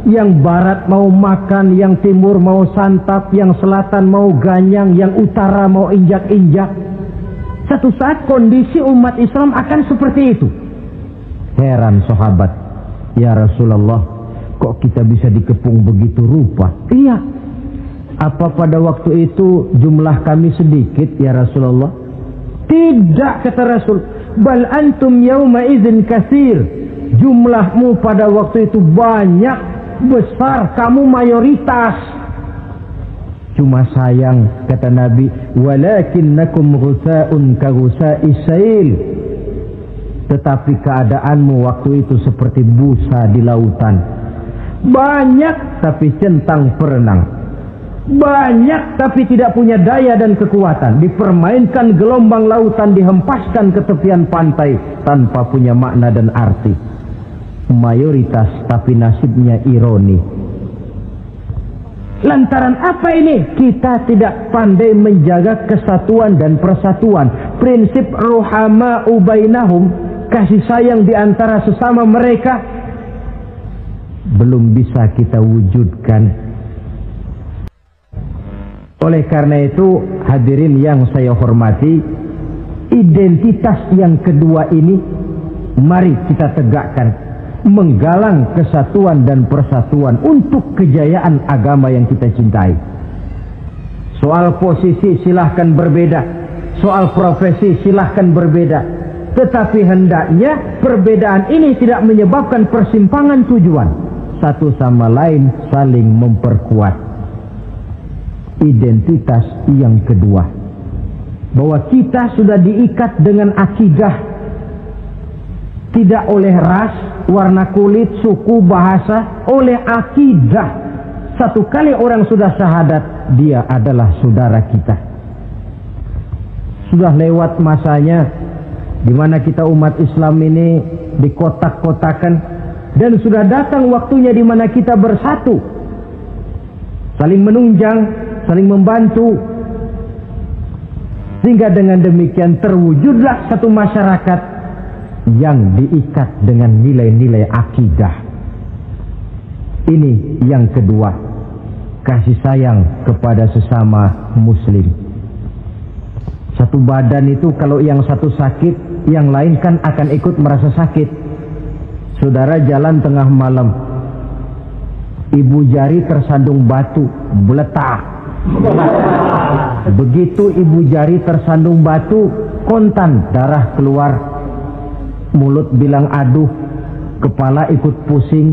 Yang barat mau makan, yang timur mau santap, yang selatan mau ganyang, yang utara mau injak-injak. Satu saat kondisi umat Islam akan seperti itu. Heran sahabat, ya Rasulullah, kok kita bisa dikepung begitu rupa? Iya. Apa pada waktu itu jumlah kami sedikit ya Rasulullah? Tidak, kata Rasul. Bal antum yawma idzin katsir. Jumlahmu pada waktu itu banyak, besar, kamu mayoritas. Cuma sayang, kata Nabi, walakinnakum ghusaa'un ka ghusaa'is sail. Tetapi keadaanmu waktu itu seperti busa di lautan. Banyak tapi centang perenang. Banyak tapi tidak punya daya dan kekuatan. Dipermainkan gelombang lautan, dihempaskan ke tepian pantai tanpa punya makna dan arti. Mayoritas tapi nasibnya ironi. Lantaran apa ini? Kita tidak pandai menjaga kesatuan dan persatuan. Prinsip ruhama'u bainahum, kasih sayang di antara sesama mereka, belum bisa kita wujudkan. Oleh karena itu, hadirin yang saya hormati, identitas yang kedua ini mari kita tegakkan, menggalang kesatuan dan persatuan untuk kejayaan agama yang kita cintai. Soal posisi silahkan berbeda, soal profesi silahkan berbeda, tetapi hendaknya perbedaan ini tidak menyebabkan persimpangan tujuan. Satu sama lain saling memperkuat. Identitas yang kedua, bahwa kita sudah diikat dengan akidah, tidak oleh ras, warna kulit, suku, bahasa, oleh akidah. Satu kali orang sudah syahadat, dia adalah saudara kita. Sudah lewat masanya di mana kita umat Islam ini dikotak-kotakan, dan sudah datang waktunya di mana kita bersatu, saling menunjang, saling membantu, sehingga dengan demikian terwujudlah satu masyarakat yang diikat dengan nilai-nilai akidah. Ini yang kedua, kasih sayang kepada sesama muslim. Satu badan itu kalau yang satu sakit, yang lain kan akan ikut merasa sakit. Saudara jalan tengah malam, ibu jari tersandung batu, beletak. Begitu ibu jari tersandung batu, kontan, darah keluar, mulut bilang aduh, kepala ikut pusing,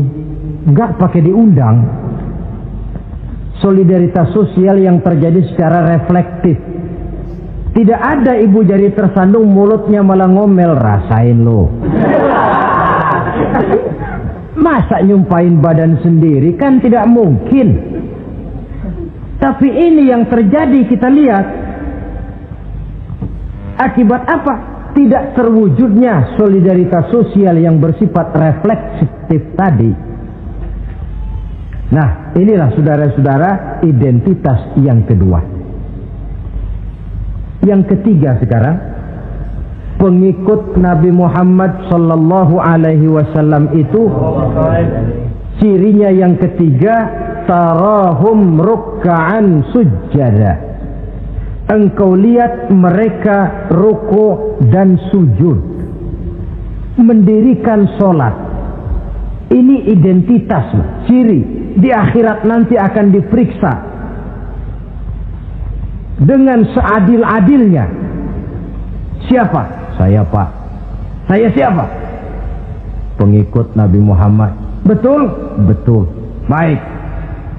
gak pakai diundang. Solidaritas sosial yang terjadi secara reflektif. Tidak ada ibu jari tersandung mulutnya malah ngomel, rasain lo. Masa nyumpain badan sendiri, kan tidak mungkin. Tapi ini yang terjadi, kita lihat. Akibat apa? Tidak terwujudnya solidaritas sosial yang bersifat refleksif tadi. Nah, inilah saudara-saudara identitas yang kedua. Yang ketiga sekarang, pengikut Nabi Muhammad sallallahu alaihi wasallam itu cirinya yang ketiga, tarahum rukka'an sujjada. Engkau lihat mereka ruku dan sujud, mendirikan solat. Ini identitas, ciri. Di akhirat nanti akan diperiksa dengan seadil-adilnya. Siapa? Saya, Pak. Saya siapa? Pengikut Nabi Muhammad. Betul? Betul. Baik.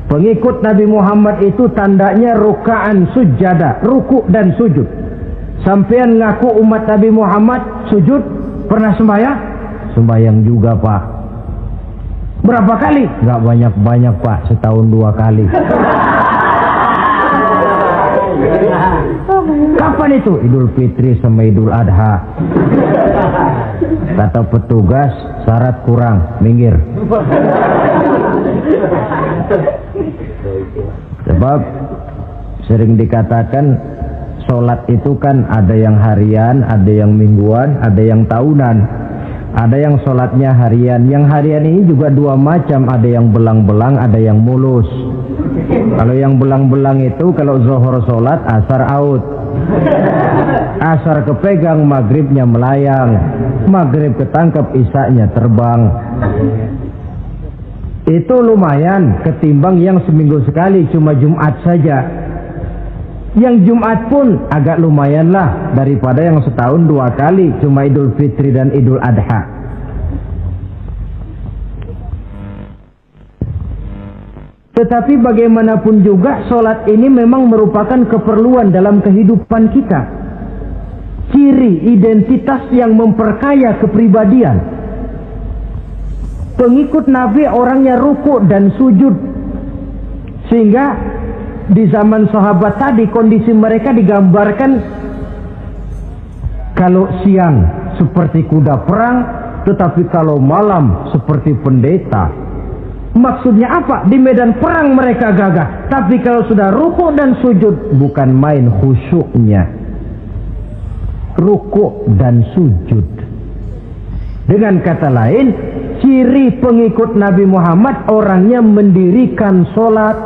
Pengikut Nabi Muhammad itu tandanya ruka'an sujada, ruku dan sujud. Sampean ngaku umat Nabi Muhammad, sujud, pernah sembahyang? Sembahyang juga, Pak. Berapa kali? Nggak banyak-banyak Pak, setahun 2 kali. Kapan itu? Idul Fitri sama Idul Adha. Kata petugas, syarat kurang, minggir. Sebab sering dikatakan sholat itu kan ada yang harian, ada yang mingguan, ada yang tahunan. Ada yang sholatnya harian. Yang harian ini juga 2 macam. Ada yang belang-belang, ada yang mulus. Kalau yang belang-belang itu kalau zuhur sholat, asar out. Asar kepegang, maghribnya melayang. Maghrib ketangkep, isya-nya terbang. Itu lumayan ketimbang yang seminggu sekali, cuma Jumat saja. Yang Jumat pun agak lumayan lah daripada yang setahun 2 kali, cuma Idul Fitri dan Idul Adha. Tetapi bagaimanapun juga sholat ini memang merupakan keperluan dalam kehidupan kita. Ciri identitas yang memperkaya kepribadian. Pengikut Nabi orangnya ruku dan sujud. Sehingga di zaman sahabat tadi kondisi mereka digambarkan kalau siang seperti kuda perang, tetapi kalau malam seperti pendeta. Maksudnya apa? Di medan perang mereka gagah, tapi kalau sudah ruku dan sujud bukan main khusyuknya. Ruku dan sujud. Dengan kata lain, ciri pengikut Nabi Muhammad orangnya mendirikan sholat.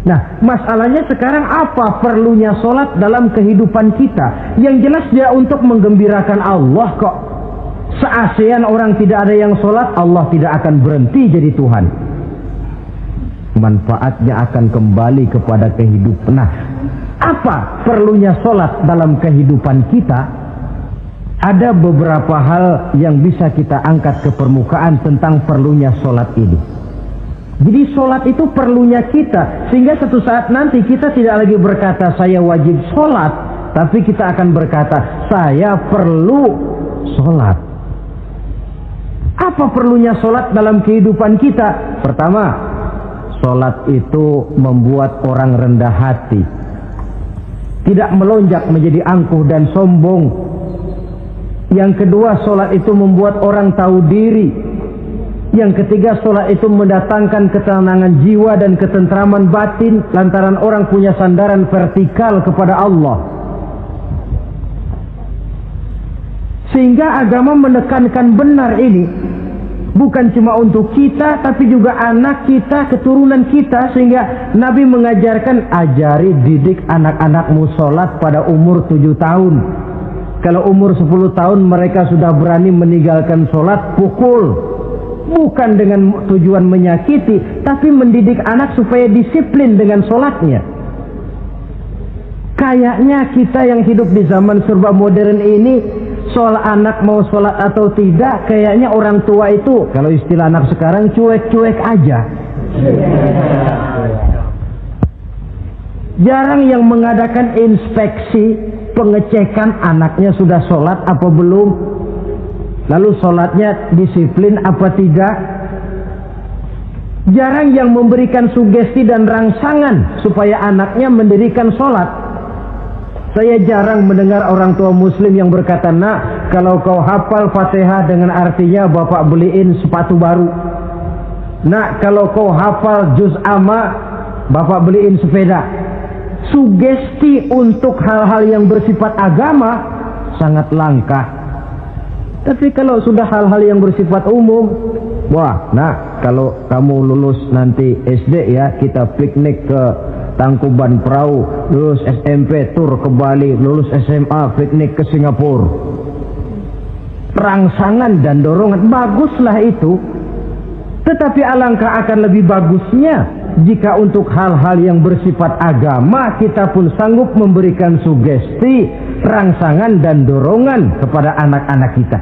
Nah, masalahnya sekarang apa perlunya sholat dalam kehidupan kita? Yang jelas dia untuk menggembirakan Allah kok. Se-ASEAN orang tidak ada yang sholat, Allah tidak akan berhenti jadi Tuhan. Manfaatnya akan kembali kepada kehidupan. Nah, apa perlunya sholat dalam kehidupan kita? Ada beberapa hal yang bisa kita angkat ke permukaan tentang perlunya sholat ini. Jadi sholat itu perlunya kita, sehingga suatu saat nanti kita tidak lagi berkata saya wajib sholat, tapi kita akan berkata saya perlu sholat. Apa perlunya sholat dalam kehidupan kita? Pertama, sholat itu membuat orang rendah hati, tidak melonjak menjadi angkuh dan sombong. Yang kedua, sholat itu membuat orang tahu diri. Yang ketiga, sholat itu mendatangkan ketenangan jiwa dan ketentraman batin lantaran orang punya sandaran vertikal kepada Allah. Sehingga agama menekankan benar ini bukan cuma untuk kita, tapi juga anak kita, keturunan kita. Sehingga Nabi mengajarkan, ajari didik anak-anakmu sholat pada umur 7 tahun. Kalau umur 10 tahun mereka sudah berani meninggalkan sholat, pukul. Bukan dengan tujuan menyakiti, tapi mendidik anak supaya disiplin dengan sholatnya. Kayaknya kita yang hidup di zaman serba modern ini, soal anak mau sholat atau tidak, kayaknya orang tua itu, kalau istilah anak sekarang, cuek-cuek aja. Jarang yang mengadakan inspeksi, pengecekan anaknya sudah sholat apa belum. Lalu sholatnya disiplin apa tidak. Jarang yang memberikan sugesti dan rangsangan supaya anaknya mendirikan sholat. Saya jarang mendengar orang tua muslim yang berkata, nak, kalau kau hafal Fatihah dengan artinya bapak beliin sepatu baru. Nak, kalau kau hafal juz amma, bapak beliin sepeda. Sugesti untuk hal-hal yang bersifat agama sangat langka. Tapi kalau sudah hal-hal yang bersifat umum, wah, nah, kalau kamu lulus nanti SD ya, kita piknik ke Tangkuban Perahu, lulus SMP tur ke Bali, lulus SMA piknik ke Singapura. Rangsangan dan dorongan, baguslah itu. Tetapi alangkah akan lebih bagusnya jika untuk hal-hal yang bersifat agama kita pun sanggup memberikan sugesti, rangsangan dan dorongan kepada anak-anak kita.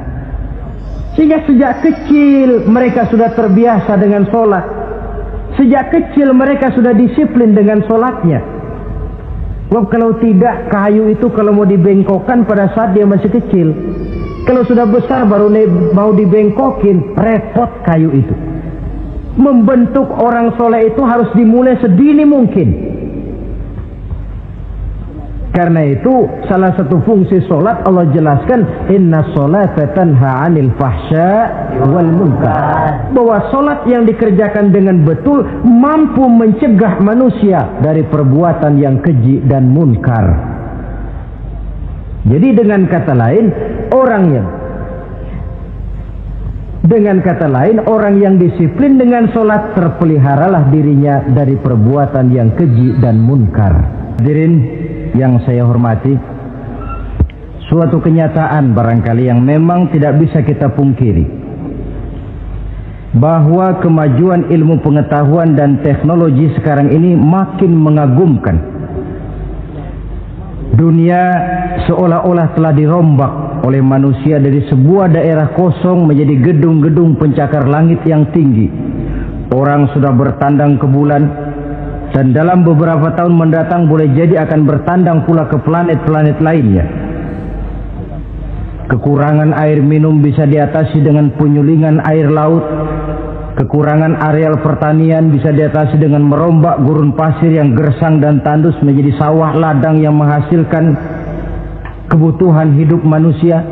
Sehingga sejak kecil mereka sudah terbiasa dengan sholat. Sejak kecil mereka sudah disiplin dengan sholatnya. Kalau tidak, kayu itu kalau mau dibengkokkan pada saat dia masih kecil, Kalau sudah besar baru mau dibengkokin, repot kayu itu. Membentuk orang soleh itu harus dimulai sedini mungkin. Karena itu salah satu fungsi solat Allah jelaskan, inna sholata tanha 'anil fahsya wal munkar. Bahwa solat yang dikerjakan dengan betul mampu mencegah manusia dari perbuatan yang keji dan munkar. Jadi dengan kata lain orang yang disiplin dengan solat, terpeliharalah dirinya dari perbuatan yang keji dan munkar. Hadirin yang saya hormati, suatu kenyataan barangkali yang memang tidak bisa kita pungkiri, bahwa kemajuan ilmu pengetahuan dan teknologi sekarang ini makin mengagumkan. Dunia seolah-olah telah dirombak oleh manusia dari sebuah daerah kosong menjadi gedung-gedung pencakar langit yang tinggi. Orang sudah bertandang ke bulan, dan dalam beberapa tahun mendatang boleh jadi akan bertandang pula ke planet-planet lainnya. Kekurangan air minum bisa diatasi dengan penyulingan air laut. Kekurangan areal pertanian bisa diatasi dengan merombak gurun pasir yang gersang dan tandus menjadi sawah ladang yang menghasilkan kebutuhan hidup manusia.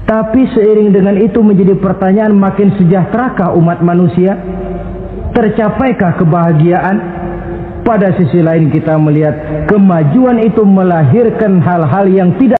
Tapi seiring dengan itu menjadi pertanyaan, makin sejahterakah umat manusia? Tercapaikah kebahagiaan? Pada sisi lain kita melihat kemajuan itu melahirkan hal-hal yang tidak